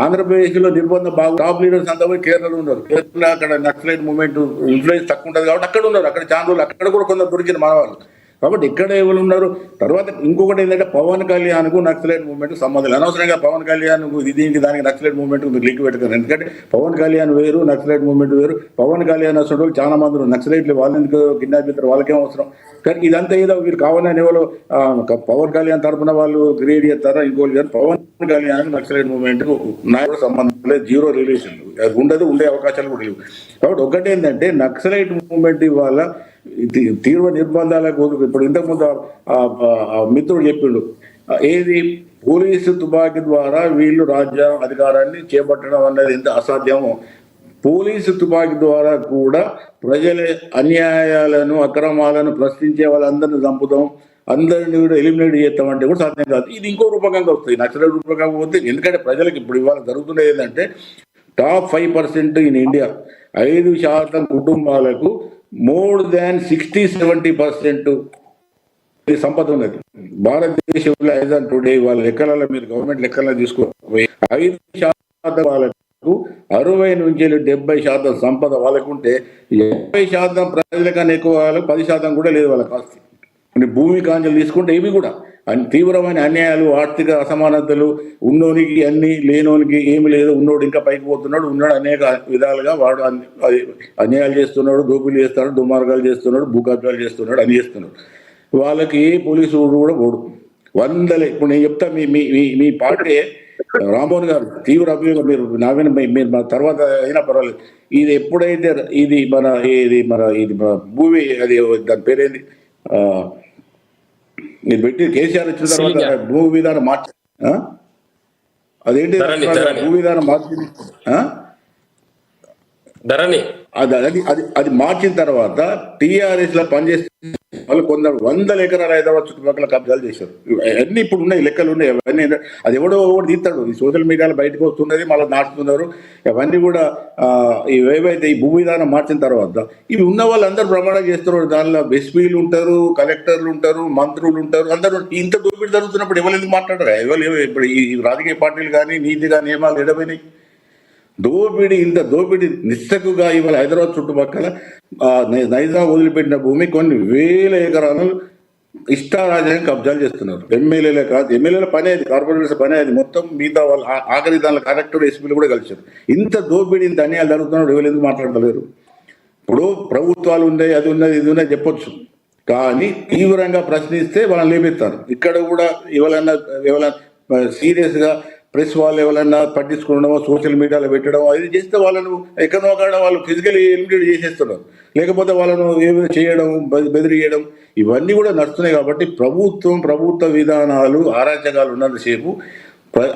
ఆంధ్రప్రదేశ్ లో నిర్బంధం బాగా టాప్ లీడర్స్ అంతా పోయి కేరళలో ఉన్నారు. కేరళ అక్కడ నక్సలైట్ మూవ్మెంట్ ఇన్ఫ్లుయెన్స్ తక్కువ ఉంటుంది కాబట్టి అక్కడ ఉన్నారు, అక్కడ చాలా రోజులు అక్కడ కూడా కొందరు దొరికిన మన వాళ్ళు. కాబట్టి ఇక్కడ ఎవరు ఉన్నారు. తర్వాత ఇంకొకటి ఏంటంటే, పవన్ కళ్యాణ్కు నక్సలైట్ మూవ్మెంట్ సంబంధం. అనవసరంగా పవన్ కళ్యాణ్ దీనికి దానికి నక్సలైట్ మూవ్మెంట్ మీరు లింక్ పెట్టుకున్నారు. ఎందుకంటే పవన్ కళ్యాణ్ వేరు, నక్సలైట్ మూవ్మెంట్ వేరు. పవన్ కళ్యాణ్ అసలు చాలా మంది నక్సలైట్లు వాళ్ళెందుకు కిడ్నాప్ చేస్తారు, వాళ్ళకేం అవసరం. కానీ ఇదంతా ఏదో వీరు కావాలని ఎవరు పవన్ కళ్యాణ్ తరఫున వాళ్ళు క్రియేట్ చేస్తారా ఇంకోళ్ళు, కానీ పవన్ కళ్యాణ్ నక్సలైట్ మూవ్మెంట్ నాకు సంబంధం లేదు, జీరో రిలేషన్, అది ఉండదు, ఉండే అవకాశాలు కూడా లేవు. కాబట్టి ఒకటి ఏంటంటే, నక్సలైట్ మూవ్మెంట్ ఇవాళ తీవ్ర నిర్బంధాలకు, ఇప్పుడు ఇంతకుముందు మిత్రుడు చెప్పిండు, ఏది పోలీసు తుపాకీ ద్వారా వీళ్ళు రాజ్య అధికారాన్ని చేపట్టడం అన్నది ఎంత అసాధ్యమో, పోలీసు తుపాకీ ద్వారా కూడా ప్రజల అన్యాయాలను, అక్రమాలను ప్రశ్నించే వాళ్ళందరినీ చంపుతాం, అందరినీ కూడా ఎలిమినేట్ చేస్తామంటే కూడా సాధ్యం కాదు. ఇది ఇంకో రూపకంగా వస్తుంది, నక్సలైట్ రూపకంగా పోతే. ఎందుకంటే ప్రజలకు ఇప్పుడు ఇవాళ జరుగుతున్నది ఏంటంటే, టాప్ 5% ఇన్ ఇండియా, 5% కుటుంబాలకు మోర్ దాన్ 60-70% సంపద ఉన్నది భారతదేశంలో. టుడే వాళ్ళ లెక్కలలో మీరు గవర్నమెంట్ లెక్కలను తీసుకో, 5% వాళ్ళకి 60 నుంచి 70% సంపద వాళ్ళకుంటే 70% ప్రజలకన్నా ఎక్కువ వాళ్ళకి 10% కూడా లేదు వాళ్ళకి ఆస్తి. అంటే భూమి కాంచెలు తీసుకుంటే ఇవి కూడా తీవ్రమైన అన్యాయాలు, ఆర్థిక అసమానతలు, ఉన్నోనికి అన్ని లేనోనికి ఏమి లేదు, ఉన్నోడు ఇంకా పైకి పోతున్నాడు, ఉన్నాడు అనేక విధాలుగా వాడు అన్యాయాలు చేస్తున్నాడు, దోపిడీ చేస్తున్నాడు, దుర్మార్గాలు చేస్తున్నాడు, భూకబ్జాలు చేస్తున్నాడు, అని చేస్తున్నాడు. వాళ్ళకి ఏ పోలీసు కూడా పోడు. ఇప్పుడు నేను చెప్తా, మీ మీ మీ పార్టీ రామ్మోహన్ గారు తీవ్ర అభియోగం, మీరు నావిన మీరు మా తర్వాత అయినా పర్వాలేదు. ఇది ఎప్పుడైతే ఇది మన భూమి, అది దాని పేరేంది, ఇది పెట్టి కేసీఆర్ వచ్చిన తర్వాత భూ విధానం మార్చి, అదేంటి భూ విధానం మార్చింది, అది మార్చిన తర్వాత టీఆర్ఎస్ లో పనిచేస్తే వాళ్ళు కొందరు 100 ఎకరాలు హైదరాబాద్ చుట్టుపక్కల కబ్జాలు చేశారు. అన్ని ఇప్పుడు ఉన్నాయి, లెక్కలు ఉన్నాయి అవన్నీ. అది ఎవడో తీస్తాడు, ఈ సోషల్ మీడియాలో బయటకు వస్తున్నది, మళ్ళీ నాటుతున్నారు. అవన్నీ కూడా ఏవైతే ఈ భూ విధానం మార్చిన తర్వాత ఇవి ఉన్న వాళ్ళందరూ ప్రమాణం చేస్తున్నారు. దానిలో ఎస్పీలు ఉంటారు, కలెక్టర్లు ఉంటారు, మంత్రులు ఉంటారు, అందరూ. ఇంత దోపిడీ జరుగుతున్నప్పుడు ఎవరు ఎందుకు మాట్లాడరు? ఇప్పుడు ఈ రాజకీయ పార్టీలు కానీ నీతిగా నియమాలు ఎడమైనాయి. ఇంత దోపిడీ నిస్సకుగా ఇవాళ హైదరాబాద్ చుట్టుపక్కల నైజాం వదిలిపెట్టిన భూమి కొన్ని 1000 ఎకరాలు ఇష్టారాజ్యంగా కబ్జాలు చేస్తున్నారు. ఎమ్మెల్యేలే కాదు, ఎమ్మెల్యేల పని అది, కార్పొరేటర్స్ పని అది, మొత్తం మిగతా వాళ్ళు ఆఖరి దానిలో కలెక్టర్, ఎస్పీలు కూడా కలిసారు. ఇంత దోపిడీ, ఇంత అన్యాయాలు జరుగుతున్నాడు, ఎవరు ఎందుకు మాట్లాడలేరు? ఇప్పుడు ప్రభుత్వాలు ఉన్నాయి, అది ఉన్నది, ఇది ఉన్నది చెప్పొచ్చు, కానీ తీవ్రంగా ప్రశ్నిస్తే వాళ్ళని లేపెత్తారు. ఇక్కడ కూడా ఎవరైనా సీరియస్గా ప్రెస్ వాళ్ళు ఎవరన్నా పట్టించుకోవడమో, సోషల్ మీడియాలో పెట్టడం, అది చేస్తే వాళ్ళను ఎక్కడో కాడ వాళ్ళు ఫిజికల్ ఎలిమినేట్ చేసేస్తున్నారు. లేకపోతే వాళ్ళను ఏమైనా చేయడం, బెదిరియడం, ఇవన్నీ కూడా నడుస్తున్నాయి. కాబట్టి ప్రభుత్వ విధానాలు, అరాచకాలు ఉన్నంతసేపు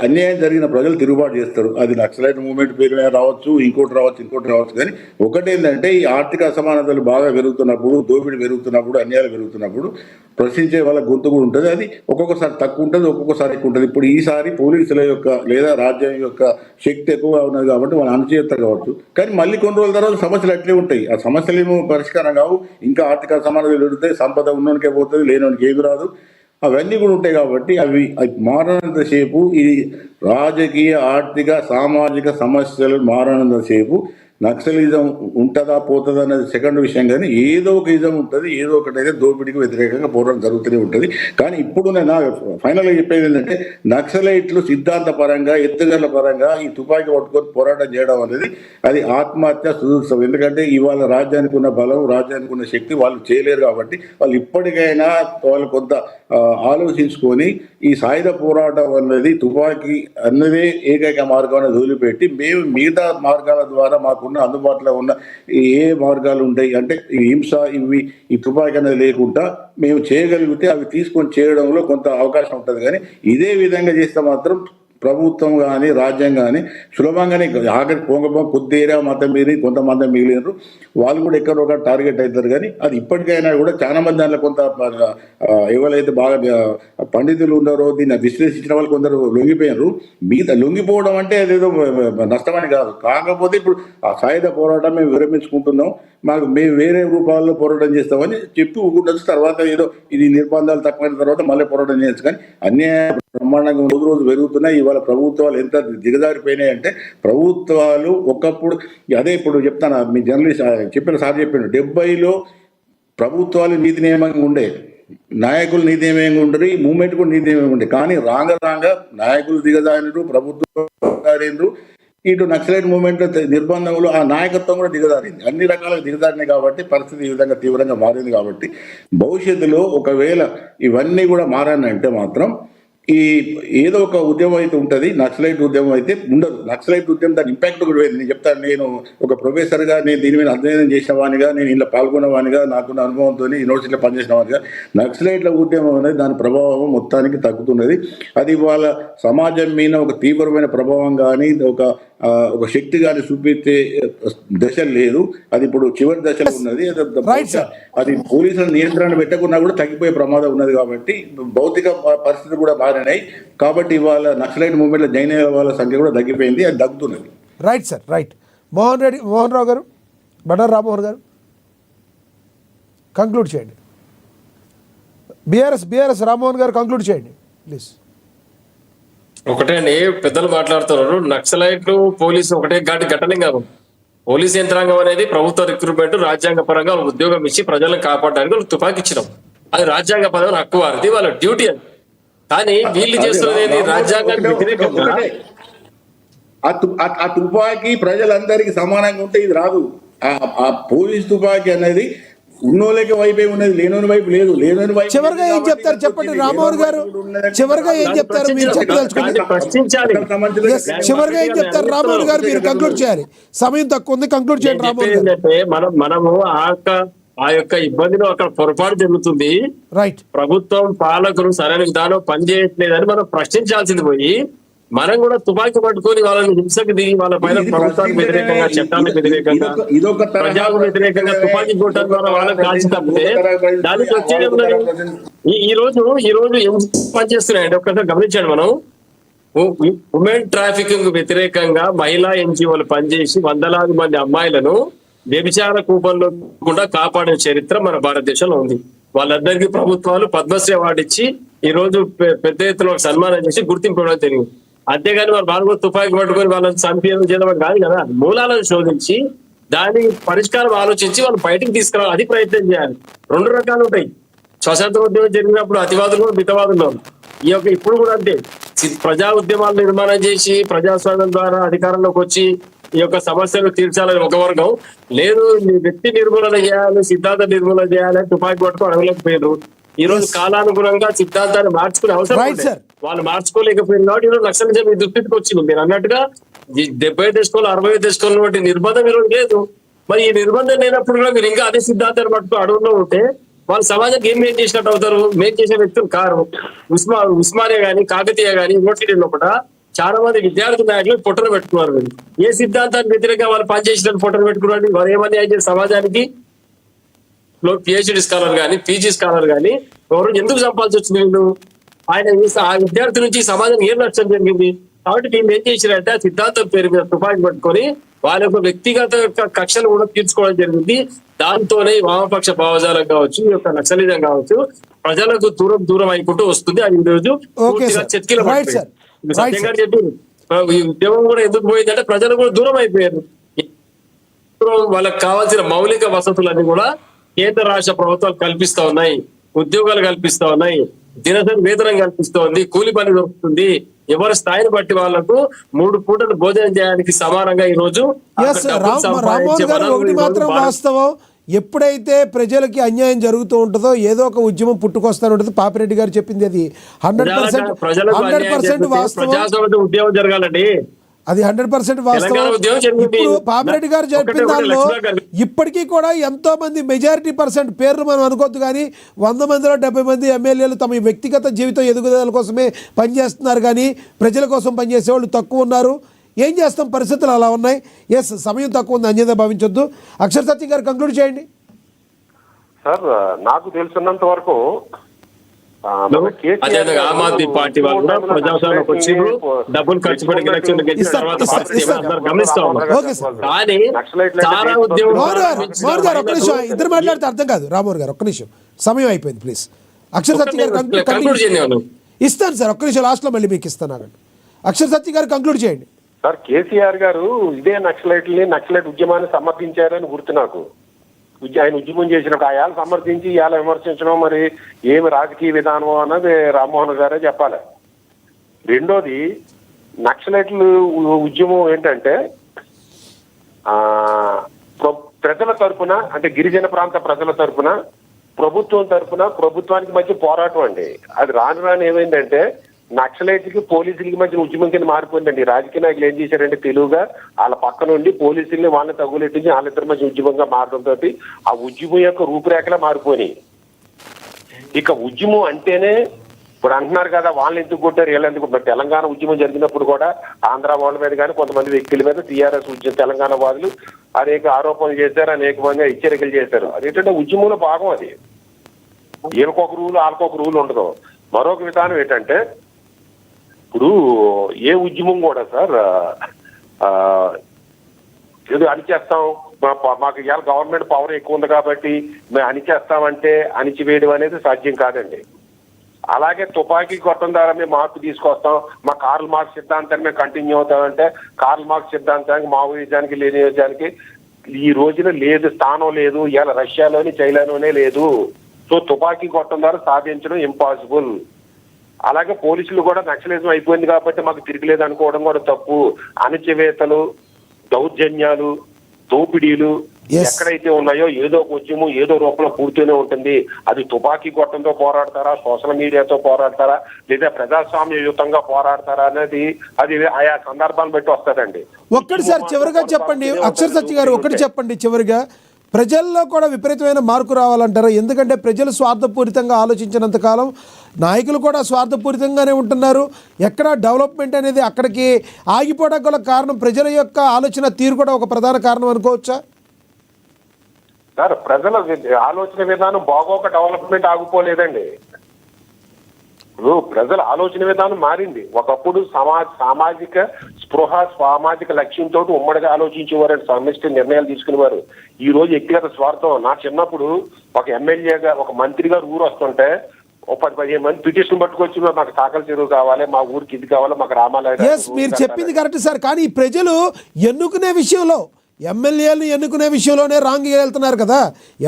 అన్యాయం జరిగిన ప్రజలు తిరుగుబాటు చేస్తారు. అది నక్సలైట్ మూవ్మెంట్ పేరు మీద రావచ్చు, ఇంకోటి రావచ్చు. కానీ ఒకటేంటంటే, ఈ ఆర్థిక అసమానతలు బాగా పెరుగుతున్నప్పుడు, దోపిడీ పెరుగుతున్నప్పుడు, అన్యాయాలు పెరుగుతున్నప్పుడు ప్రశ్నించే వాళ్ళ గొంతు కూడా ఉంటుంది. అది ఒక్కొక్కసారి తక్కువ ఉంటుంది, ఒక్కొక్కసారి ఎక్కువ ఉంటుంది. ఇప్పుడు ఈసారి పోలీసుల యొక్క లేదా రాజ్యం యొక్క శక్తి ఎక్కువగా ఉన్నది కాబట్టి వాళ్ళు అణచివేస్తారు కావచ్చు. కానీ మళ్ళీ కొన్ని రోజుల తర్వాత సమస్యలు అట్లే ఉంటాయి. ఆ సమస్యలు ఏమో పరిష్కారం కావు. ఇంకా ఆర్థిక అసమానతలు పెరుగుతాయి, సంపద ఉన్నోనికే పోతుంది, లేనోనికి ఏమి రాదు. అవన్నీ కూడా ఉంటాయి. కాబట్టి అవి మారనంతసేపు, ఇది రాజకీయ, ఆర్థిక, సామాజిక సమస్యలు మారనంతసేపు నక్సలిజం ఉంటుందా పోతుందా అనేది సెకండ్ విషయం. కానీ ఏదో ఒక ఇజం ఉంటుంది, ఏదో ఒకటైతే దోపిడీకి వ్యతిరేకంగా పోరాటం జరుగుతూనే ఉంటుంది. కానీ ఇప్పుడు నేను ఫైనల్గా చెప్పేది ఏంటంటే, నక్సలైట్లు సిద్ధాంత పరంగా, ఎత్తుగడల పరంగా ఈ తుపాకీ పట్టుకొని పోరాటం చేయడం అనేది అది ఆత్మహత్య సుదూర్శం. ఎందుకంటే ఇవాళ రాజ్యానికి ఉన్న బలం, రాజ్యానికి ఉన్న శక్తి వాళ్ళు చేయలేరు. కాబట్టి వాళ్ళు ఇప్పటికైనా వాళ్ళు కొంత ఆలోచించుకొని ఈ సాయుధ పోరాటం అన్నది, తుపాకీ అన్నదే ఏకైక మార్గాన్ని వదిలిపెట్టి మేము మిగతా మార్గాల ద్వారా మాకున్న అందుబాటులో ఉన్న ఏ మార్గాలు ఉంటాయి అంటే ఈ హింస, ఈ తుపాకీ అనేది లేకుండా మేము చేయగలిగితే అవి తీసుకొని చేయడంలో కొంత అవకాశం ఉంటుంది. కానీ ఇదే విధంగా చేస్తే మాత్రం ప్రభుత్వం కానీ, రాజ్యం కానీ సులభంగానే ఆఖరి కొద్ది ఏరియా మతం మీరి కొంతమంది మిగిలినారు, వాళ్ళు కూడా ఎక్కడో ఒక టార్గెట్ అవుతారు. కానీ అది ఇప్పటికైనా కూడా చాలా మంది దాంట్లో కొంత ఎవరైతే బాగా పండితులు ఉన్నారో, దీన్ని విశ్లేషించిన వాళ్ళు కొందరు లొంగిపోయినారు. మిగతా లొంగిపోవడం అంటే అదేదో నష్టమని కాదు. కాకపోతే ఇప్పుడు ఆ సాయుధ పోరాటం మేము విరమించుకుంటున్నాం, మేము వేరే రూపాల్లో పోరాటం చేస్తామని చెప్పి ఊరుకుండొచ్చు. తర్వాత ఏదో ఇది నిర్బంధాలు తక్కువైన తర్వాత మళ్ళీ పోరాటం చేయొచ్చు. కానీ అన్యాయం బ్రహ్మాండంగా రోజు పెరుగుతున్నాయి. ఇవాళ ప్రభుత్వాలు ఎంత దిగజారిపోయినాయి అంటే, ప్రభుత్వాలు ఒకప్పుడు అదే ఇప్పుడు చెప్తాను, మీ జర్నలిస్ట్ చెప్పిన సార్ చెప్పిండు, 70లో ప్రభుత్వాలు నీతి నియమంగా ఉండే, నాయకులు నీతి నియమంగా ఉండరు, ఈ మూవ్మెంట్ కూడా నీతి నియమంగా ఉండే. కానీ రాంగ నాయకులు దిగజారినరు, ప్రభుత్వం దిగజారినరు, ఇటు నక్సలైట్ మూవ్మెంట్ నిర్బంధంలో ఆ నాయకత్వం కూడా దిగజారింది. అన్ని రకాలుగా దిగజారినాయి. కాబట్టి పరిస్థితి ఈ విధంగా తీవ్రంగా మారింది. కాబట్టి భవిష్యత్తులో ఒకవేళ ఇవన్నీ కూడా మారానంటే మాత్రం ఈ ఏదో ఒక ఉద్యమం అయితే ఉంటుంది, నక్సలైట్ ఉద్యమం అయితే ఉండదు. నక్సలైట్ ఉద్యమం దాని ఇంపాక్ట్ కూడా వేరు. నేను చెప్తాను, నేను ఒక ప్రొఫెసర్గా, నేను దీని మీద అధ్యయనం చేసిన వానిగా, నేను ఇలా పాల్గొన్నవానిగా, నాకున్న అనుభవంతో యూనివర్సిటీలో పనిచేసిన వానిగా, నక్సలైట్ల ఉద్యమం అనేది దాని ప్రభావం మొత్తానికి తగ్గుతున్నది. అది వాళ్ళ సమాజం మీద ఒక తీవ్రమైన ప్రభావం కానీ, ఒక శక్తి కానీ చూపించే దశ లేదు. అది ఇప్పుడు చివరి దశలో ఉన్నది. అది పోలీసుల నియంత్రణ పెట్టకుండా కూడా తగ్గిపోయే ప్రమాదం ఉన్నది. కాబట్టి భౌతిక పరిస్థితులు కూడా మారినాయి. కాబట్టి ఇవాళ నక్సలైట్ మూవ్మెంట్లో జాయిన్ అయ్యే వాళ్ళ సంఖ్య కూడా తగ్గిపోయింది, అది తగ్గుతున్నది. Right sir, right. Mohan Rao గారు, బండారు రామ్మోహన్ గారు, కంక్లూడ్ చేయండి. బీఆర్ఎస్ రామ్మోహన్ గారు కంక్లూడ్ చేయండి ప్లీజ్. ఒకటే అండి, పెద్దలు మాట్లాడుతున్నారు, నక్సలైట్లు పోలీసు ఒకటే ఘటనే కాదు. పోలీస్ యంత్రాంగం అనేది ప్రభుత్వ రిక్రూట్మెంట్ రాజ్యాంగ పరంగా ఉద్యోగం ఇచ్చి ప్రజలను కాపాడడానికి వాళ్ళు తుపాకి ఇచ్చినాం. అది రాజ్యాంగ పరమైన హక్కు, వారిది, వాళ్ళ డ్యూటీ అది. కానీ వీళ్ళు చేస్తున్నది ఏంది? రాజ్యాంగానికి వ్యతిరేకంగా. ఆ తుపాకీ ప్రజలందరికీ సమానంగా ఉంటే ఇది రాదు. ఆ పోలీస్ తుపాకీ అనేది ఉన్నోళ్ళకి వైపే ఉన్నది, లేనోని వైపు లేదు. లేనోని వైపు చివరిగా ఏం చెప్తారు చెప్పండి రామోహన్ గారు, చివరిగా ఏం చెప్తారు మీరు చెప్పదలుచుకోండి. ప్రశ్నించాలి. Yes, చివరిగా ఏం చెప్తారు రామోహన్ గారు, మీరు కంక్లూడ్ చేయాలి, సమయం తక్కువ ఉంది, కంక్లూడ్ చేయండి రామోహన్ గారు. ఏంటంటే మనము ఆ యొక్క ఇబ్బందిలో అక్కడ పొరపాటు జరుగుతుంది. రైట్, ప్రభుత్వం పాలకులు సరైన విధానం పనిచేయట్లేదని మనం ప్రశ్నించాల్సింది పోయి, మనం కూడా తుపాకీ పట్టుకొని వాళ్ళని హింసకు దిగి వాళ్ళ పైన ప్రభుత్వానికి వ్యతిరేకంగా, చట్టానికి వ్యతిరేకంగా, ప్రజలకు వ్యతిరేకంగా తుపాకీ కొట్టడం ద్వారా వాళ్ళని కాల్చి తప్పితే దానికి వచ్చేది ఉన్నది. ఈ రోజు ఏం పనిచేస్తున్నాయండి ఒక్కసారి గమనించండి. మనం ఉమెన్ ట్రాఫికింగ్ వ్యతిరేకంగా మహిళా ఎన్జిఓలు పనిచేసి వందలాది మంది అమ్మాయిలను వ్యభిచార కూపంలో కూడా కాపాడిన చరిత్ర మన భారతదేశంలో ఉంది. వాళ్ళందరికీ ప్రభుత్వాలు పద్మశ్రీ అవార్డు ఇచ్చి ఈ రోజు పెద్ద ఎత్తున సన్మానం చేసి గుర్తింపు ఇవ్వడం జరిగింది. అంతేగాని వాళ్ళు కూడా తుపాకీ పట్టుకొని వాళ్ళని చంపేయడం చేయడం కాదు కదా. మూలాలను శోధించి దాని పరిష్కారం ఆలోచించి వాళ్ళు బయటికి తీసుకురావాలి, అది ప్రయత్నం చేయాలి. రెండు రకాలు ఉంటాయి. స్వతంత్రోద్యమం జరిగినప్పుడు అతివాదులు, మితవాదులు. ఇప్పుడు కూడా అంతే. ప్రజా ఉద్యమాలు నిర్మాణం చేసి ప్రజాస్వామ్యం ద్వారా అధికారంలోకి వచ్చి ఈ యొక్క సమస్యలు తీర్చాలని ఒక వర్గం, లేదు వ్యక్తి నిర్మూలన చేయాలి, సిద్ధాంత నిర్మూలన చేయాలి, తుపాకీ పట్టుకొని అడగలేక పోయారు. ఈ రోజు కాలానుగుణంగా సిద్ధాంతాన్ని మార్చుకునే అవసరం ఉంది. వాళ్ళు మార్చుకోలేకపోయారు కాబట్టి ఈరోజు నక్సలిజం ఈ దృష్టికి వచ్చింది. మీరు అన్నట్టుగా 70 దశకంలో 60 దశకంలో వంటి నిర్బంధం ఈరోజు లేదు. మరి ఈ నిర్బంధం లేనప్పుడు కూడా మీరు ఇంకా అదే సిద్ధాంతాన్ని పట్టుకుని అడవుల్లో ఉంటే వాళ్ళు సమాజానికి ఏం చేసినట్టు అవుతారు? మేం చేసే వ్యక్తులు కారు. ఉస్మానియా గానీ, కాకతీయ గానీ, యూనివర్సిటీ లోపల చాలా మంది విద్యార్థి నాయకులు పొట్టను పెట్టుకున్నారు. ఏ సిద్ధాంతానికి వ్యతిరేకంగా వాళ్ళు పనిచేసినట్టు పొట్టను పెట్టుకున్నారు? వారు ఏమని అయితే సమాజానికి పిహెచ్డి స్కాలర్ గానీ, పీజీ స్కాలర్ గానీ ఎవరు ఎందుకు చంపాల్సి వచ్చింది? వీళ్ళు ఆ విద్యార్థి నుంచి సమాజానికి ఏం నష్టం జరిగింది? కాబట్టి వీళ్ళు ఏం చేసినారంటే ఆ సిద్ధాంతం పేరు మీద తుపాకీ పట్టుకొని వాళ్ళ యొక్క వ్యక్తిగత కక్షలు కూడా తీర్చుకోవడం జరిగింది. దాంతోనే వామపక్ష భావజాలం కావచ్చు, ఈ యొక్క నక్సలిజం కావచ్చు, ప్రజలకు దూరం అయిపోతూ వస్తుంది. అది ఈరోజు చర్చలు సత్యంగా చెప్పారు. ఈ ఉద్యమం కూడా ఎందుకు పోయిందంటే ప్రజలు కూడా దూరం అయిపోయారు. వాళ్ళకి కావాల్సిన మౌలిక వసతులన్నీ కూడా కేంద్ర రాష్ట్ర ప్రభుత్వాలు కల్పిస్తా ఉన్నాయి, ఉద్యోగాలు కల్పిస్తా ఉన్నాయి, దినసరి వేతనం కల్పిస్తోంది, కూలి పని దొరుకుతుంది. ఎవరి స్థాయిని బట్టి వాళ్లకు 3 పూటలు భోజనం చేయడానికి సమానంగా ఈ రోజు రామోహన్ గారు ఒకటి మాత్రం వాస్తవం, ఎప్పుడైతే ప్రజలకి అన్యాయం జరుగుతూ ఉంటుందో ఏదో ఒక ఉద్యమం పుట్టుకొస్తాను ఉంటుంది. పాపిరెడ్డి గారు చెప్పింది అది 100% వాస్తవం. ఉద్యమం జరగాలండి, అది 100% వాస్తవం. ఇప్పుడు పాపిరెడ్డి గారు చెప్పిన దానిలో ఇప్పటికీ కూడా ఎంతో మంది మెజారిటీ పర్సెంట్ పేర్లు మనం అనుకోవద్దు కానీ 100 మందిలో 70 మంది ఎమ్మెల్యేలు తమ వ్యక్తిగత జీవితం ఎదుగుదల కోసమే పనిచేస్తున్నారు కానీ ప్రజల కోసం పనిచేసే వాళ్ళు తక్కువ ఉన్నారు. ఏం చేస్తాం, పరిస్థితులు అలా ఉన్నాయి. ఎస్, సమయం తక్కువ ఉంది, అన్యదా భావించొద్దు. అక్షర సత్యం గారు కంక్లూడ్ చేయండి. సార్, నాకు తెలిసినంత వరకు ఆమ్ ఆద్మీ పార్టీ వాళ్ళు కూడా ప్రజాస్వామ్యంలోకి వచ్చి డబ్బులు ఖర్చు పెట్టి ఎలక్షన్ గెలిచిన తర్వాత గమనిస్తా ఉన్నారు. కానీ చాలా మోహన్ గారు ఒక్క నిమిషం, ఇద్దరు మాట్లాడితే అర్థం కాదు. రామోహన్ గారు ఒక్క నిమిషం, సమయం అయిపోయింది, ప్లీజ్. అక్షర సత్యం గారు ఇస్తాను సార్, ఒక్క నిమిషం, లాస్ట్ లో మళ్ళీ మీకు ఇస్తాను. అక్షర సత్యం గారు కంక్లూడ్ చేయండి. సార్, కేసీఆర్ గారు ఇదే నక్సలైట్ ఉద్యమాన్ని సమర్థించారని గుర్తు నాకు. ఆయన ఉద్యమం చేసినప్పుడు ఆయాలు సమర్థించి ఇవాళ విమర్శించడం మరి ఏమి రాజకీయ విధానం అన్నది రామ్మోహన్ గారే చెప్పాలి. రెండోది, నక్సలైట్లు ఉద్యమం ఏంటంటే ప్రజల తరపున, అంటే గిరిజన ప్రాంత ప్రజల తరపున, ప్రభుత్వం తరపున, ప్రభుత్వానికి మధ్య పోరాటం అండి. అది రాను ఏమైందంటే నక్సలైట్లకి పోలీసులకి మధ్య ఉద్యమం కింద మారిపోయిందండి. రాజకీయ నాయకులు ఏం చేశారంటే తెలుగుగా వాళ్ళ పక్క నుండి పోలీసుల్ని వాళ్ళని తగులెట్టించి వాళ్ళిద్దరి మధ్య ఉద్యమంగా మారడంతో ఆ ఉద్యమం యొక్క రూపురేఖలే మారిపోయినాయి. ఇక ఉద్యమం అంటేనే ఇప్పుడు అంటున్నారు కదా, వాళ్ళని ఎందుకు కొట్టారు, వీళ్ళు ఎందుకు కొట్టారు. తెలంగాణ ఉద్యమం జరిగినప్పుడు కూడా ఆంధ్ర వాళ్ళ మీద కానీ కొంతమంది వ్యక్తుల మీద టీఆర్ఎస్ తెలంగాణ వాదులు అనేక ఆరోపణలు చేశారు, అనేక మంది హెచ్చరికలు చేశారు. అదేంటంటే ఉద్యమంలో భాగం. అది వీళ్ళకొక రూలు వాళ్ళకొక రూలు ఉండదు. మరొక విధానం ఏంటంటే ఇప్పుడు ఏ ఉద్యమం కూడా సార్ ఏదో అణిచేస్తాం, మాకు ఇవాళ గవర్నమెంట్ పవర్ ఎక్కువ ఉంది కాబట్టి మేము అణిచేస్తామంటే అణిచివేయడం అనేది సాధ్యం కాదండి. అలాగే తుపాకీ కొట్టడం ద్వారా మేము మార్పు తీసుకొస్తాం, మా కార్ల్ మార్క్స్ సిద్ధాంతాన్ని మేము కంటిన్యూ అవుతామంటే కార్ల్ మార్క్స్ సిద్ధాంతానికి మావోయిజానికి లెనినిజానికి ఈ రోజున లేదు, స్థానం లేదు. ఇలా రష్యాలోని చైనాలోనే లేదు. సో తుపాకీ కొట్టడం ద్వారా సాధించడం ఇంపాసిబుల్. అలాగే పోలీసులు కూడా నక్సలిజం అయిపోయింది కాబట్టి మాకు తిరిగిలేదు అనుకోవడం కూడా తప్పు. అణచివేతలు, దౌర్జన్యాలు, దోపిడీలు ఎక్కడైతే ఉన్నాయో ఏదో ఒక ఉద్యమం ఏదో రూపంలో పూర్తూనే ఉంటుంది. అది తుపాకీ కొట్టంతో పోరాడతారా, సోషల్ మీడియాతో పోరాడతారా, లేదా ప్రజాస్వామ్యయుతంగా పోరాడతారా అనేది అది ఆయా సందర్భాన్ని బట్టి వస్తుందండి. ఒక్కటిసారి చివరిగా చెప్పండి అక్షర్ సత్య గారు, ఒకటి చెప్పండి చివరిగా, ప్రజల్లో కూడా విపరీతమైన మార్పు రావాలంటారా? ఎందుకంటే ప్రజలు స్వార్థపూరితంగా ఆలోచించినంత కాలం నాయకులు కూడా స్వార్థపూరితంగానే ఉంటున్నారు. ఎక్కడ డెవలప్మెంట్ అనేది అక్కడికి ఆగిపోవడానికి గల కారణం ప్రజల యొక్క ఆలోచన తీరు కూడా ఒక ప్రధాన కారణం అనుకోవచ్చా? సార్, ప్రజల ఆలోచన విధానం బాగోక డెవలప్మెంట్ ఆగిపోలేదండి. ఇప్పుడు ప్రజల ఆలోచన విధానం మారింది. ఒకప్పుడు సామాజిక స్పృహ, సామాజిక లక్ష్యంతో ఉమ్మడిగా ఆలోచించేవారు, సమిష్టి నిర్ణయాలు తీసుకునేవారు. ఈ రోజు వ్యక్తిగత స్వార్థం. నా చిన్నప్పుడు ఒక ఎమ్మెల్యేగా, ఒక మంత్రిగా ఊరు వస్తుంటే 10-15 మంది పిటిషన్ పట్టుకొచ్చి మాకు సాకల చెరువు కావాలి, మా ఊరికి ఇది కావాలి, మాకు రామాలయం. మీరు చెప్పింది కరెక్ట్ సార్, కానీ ఈ ప్రజలు ఎన్నుకునే విషయంలో, ఎమ్మెల్యేలు ఎన్నుకునే విషయంలోనే రాంగ్ వెళ్తున్నారు కదా.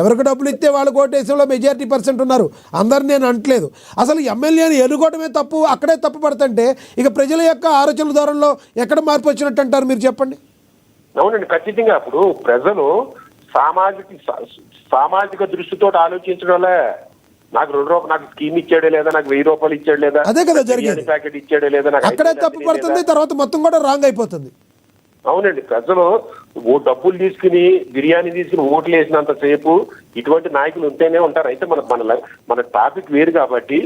ఎవరికి డబ్బులు ఇస్తే వాళ్ళు కోటేశ్వరంలో మెజారిటీ పర్సెంట్ ఉన్నారు, అందరిని నేను అంటలేదు. అసలు ఎమ్మెల్యేని ఎన్నుకోవడమే తప్పు, అక్కడే తప్పు పడుతుంటే ఇక ప్రజల యొక్క ఆలోచన ధోరణిలో ఎక్కడ మార్పు వచ్చినట్టు అంటారు మీరు చెప్పండి. అవునండి, ఖచ్చితంగా. ఇప్పుడు ప్రజలు సామాజిక దృష్టితో ఆలోచించడంలే. నాకు నాకు స్కీమ్ ఇచ్చాడే లేదా, నాకు 1000 రూపాయలు ఇచ్చాడు లేదా, అదే కదా జరిగేది. ప్యాకెట్ ఇచ్చాడే లేదా, నాకు అక్కడే తప్పు పడుతుంది, తర్వాత మొత్తం కూడా రాంగ్ అయిపోతుంది. అవునండి, ప్రజలు డబ్బులు తీసుకుని బిర్యానీ తీసుకుని ఓట్లు వేసినంత సేపు ఇటువంటి నాయకులు ఉంటేనే ఉంటారు. అయితే మన టాపిక్ వేరు కాబట్టి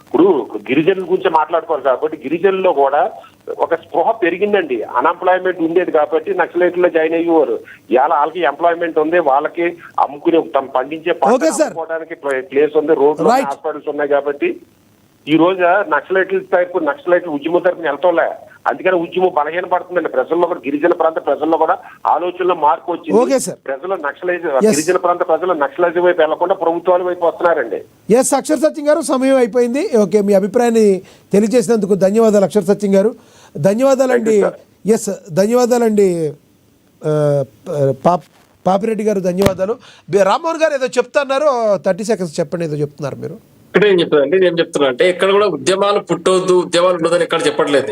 ఇప్పుడు గిరిజనుల గురించి మాట్లాడుకోవాలి కాబట్టి గిరిజనుల్లో కూడా ఒక స్పృహ పెరిగిందండి. అన్ఎంప్లాయ్మెంట్ ఉండేది కాబట్టి నక్సలైట్లో జాయిన్ అయ్యేవారు. ఇవాళ వాళ్ళకి ఎంప్లాయ్మెంట్ ఉంది, వాళ్ళకి అమ్ముకునే పండించే పండుకోవడానికి ప్లేస్ ఉంది, రోడ్లు, హాస్పిటల్స్ ఉన్నాయి కాబట్టి ఈ రోజు నక్సలైట్లు ఉద్యమం తరపున వెళ్తాంలే. అందుకని ఉద్యమం బలహీన పడుతుందండి. ప్రజల్లో కూడా, గిరిజన ప్రాంత ప్రజల్లో కూడా ఆలోచనలో మార్పు వచ్చింది. ప్రజలు గిరిజన ప్రాంత ప్రజలు నక్సలైజం వైపు వెళ్లకుండా ప్రభుత్వాల వైపు వస్తున్నారండి. ఎస్, అక్షర్ సత్యం గారు, సమయం అయిపోయింది. ఓకే, మీ అభిప్రాయాన్ని తెలియజేసినందుకు ధన్యవాదాలు అక్షర్ సత్యం గారు. ధన్యవాదాలండి. ఎస్, ధన్యవాదాలండి పాపిరెడ్డి గారు, ధన్యవాదాలు. రామ్మోహన్ గారు ఏదో చెప్తున్నారు, 30 సెకండ్స్ చెప్పండి, ఏదో చెప్తున్నారు మీరు. ఇక్కడ ఏం చెప్తానండి, నేను చెప్తున్నా అంటే ఎక్కడ కూడా ఉద్యమాలు పుట్టొద్దు, ఉద్యమాలు ఉండదని ఎక్కడ చెప్పట్లేదు.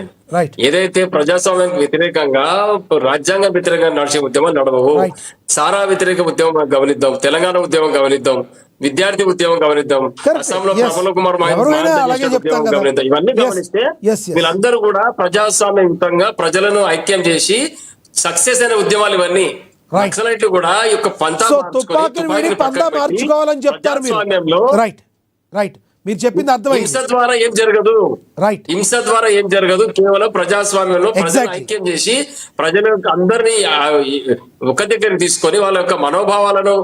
ఏదైతే ప్రజాస్వామ్యానికి వ్యతిరేకంగా, రాజ్యాంగం వ్యతిరేకంగా నడిచే ఉద్యమాలు నడవవు. సారా వ్యతిరేక ఉద్యమం గమనిద్దాం, తెలంగాణ ఉద్యమం గమనిద్దాం, విద్యార్థి ఉద్యమం గమనిద్దాం, అస్సాంలో ప్రఫుల్ల కుమార్ ఉద్యమం గమనిద్దాం. ఇవన్నీ గమనిస్తే వీళ్ళందరూ కూడా ప్రజాస్వామ్యయుతంగా ప్రజలను ఐక్యం చేసి సక్సెస్ అయిన ఉద్యమాలు ఇవన్నీ. నక్సలైట్లు కూడా ఈ యొక్క మార్చుకోవాలని చెప్తారు మీరు. రైట్, మీరు చెప్పింది అర్థమైంది. హింస ద్వారా ఏం జరగదు. హింస ద్వారా ఏం జరగదు. కేవలం ప్రజాస్వామ్యంలో ప్రజలను ఐక్యం చేసి ప్రజల యొక్క అందరినీ ఒక దగ్గర తీసుకొని వాళ్ళ యొక్క మనోభావాలను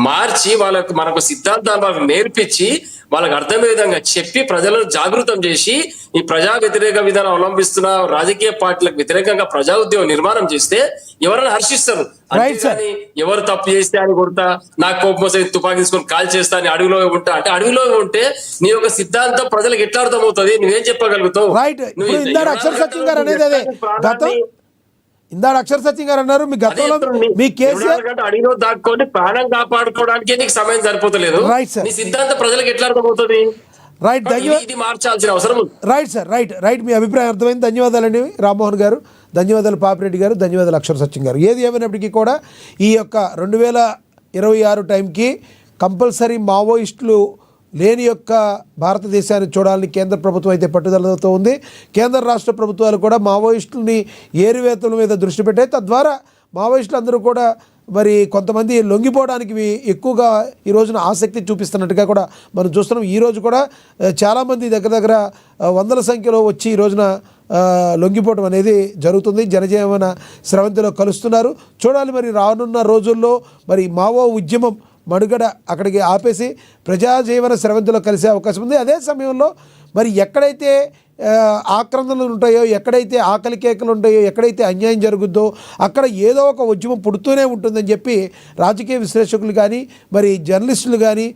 మార్చి మనకు సిద్ధాంతాలు వాళ్ళకి నేర్పించి వాళ్ళకి అర్థమయ్యే విధంగా చెప్పి ప్రజలను జాగృతం చేసి ఈ ప్రజా వ్యతిరేక విధానం అవలంబిస్తున్న రాజకీయ పార్టీలకు వ్యతిరేకంగా ప్రజా ఉద్యమం నిర్మాణం చేస్తే ఎవరైనా హర్షిస్తారు. అంతేగాని ఎవరు తప్పు చేస్తే అని కొడతా, నాకు కోపం వస్తే తుపాకీ తీసుకొని కాల్ చేస్తా అని అడవిలో ఉంటా అంటే, అడవిలో ఉంటే నీ యొక్క సిద్ధాంతం ప్రజలకు ఎట్లా అర్థమవుతుంది? నువ్వేం చెప్పగలుగుతావు? ఇందాక అక్షర్ సత్యం గారు అనేది అదే. ఇందాక అక్షర్ సత్యం గారు అన్నారు మీ గతంలో మీ కేసీఆర్ అడిగిలో దాక్కొని ప్రాణం కాపాడుకోవడానికి నీకు సమయం సరిపోతలేదు. నీ సిద్ధాంతం ప్రజలకు ఎట్లా అర్థమవుతుంది? ఇది మార్చాల్సిన అవసరం ఉంది. రైట్ సార్, రైట్, మీ అభిప్రాయం అర్థమైంది. ధన్యవాదాలండి రామ్మోహన్ గారు, ధన్యవాదాలు పాపిరెడ్డి గారు, ధన్యవాదాలు అక్షర్ సత్యం గారు. ఏది ఏమైనప్పటికీ కూడా ఈ యొక్క 2026 టైంకి కంపల్సరీ మావోయిస్టులు లేని యొక్క భారతదేశాన్ని చూడాలని కేంద్ర ప్రభుత్వం అయితే పట్టుదలతో ఉంది. కేంద్ర రాష్ట్ర ప్రభుత్వాలు కూడా మావోయిస్టులని ఏరువేతల మీద దృష్టి పెట్టాయి. తద్వారా మావోయిస్టులు అందరూ కూడా మరి కొంతమంది లొంగిపోవడానికి ఎక్కువగా ఈ రోజున ఆసక్తి చూపిస్తున్నట్టుగా కూడా మనం చూస్తున్నాం. ఈరోజు కూడా చాలామంది దగ్గర వందల సంఖ్యలో వచ్చి ఈ రోజున లొంగిపోవడం అనేది జరుగుతుంది. జనజీవన స్రవంతిలో కలుస్తున్నారు. చూడాలి మరి రానున్న రోజుల్లో మరి మావో ఉద్యమం మనుగడ అక్కడికి ఆపేసి ప్రజాజీవన స్రవంతిలో కలిసే అవకాశం ఉంది. అదే సమయంలో మరి ఎక్కడైతే ఆక్రందనలు ఉంటాయో, ఎక్కడైతే ఆకలి కేకలు ఉంటాయో, ఎక్కడైతే అన్యాయం జరుగుద్దో అక్కడ ఏదో ఒక ఉద్యమం పుడుతూనే ఉంటుందని చెప్పి రాజకీయ విశ్లేషకులు కానీ, మరి జర్నలిస్టులు కానీ,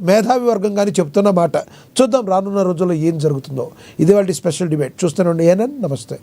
మేధావి వర్గం కానీ చెప్తున్న మాట. చూద్దాం రానున్న రోజుల్లో ఏం జరుగుతుందో. ఇది వాళ్ళ స్పెషల్ డిబేట్. చూస్తూనే ఉండండి. ఏనన్ నమస్తే.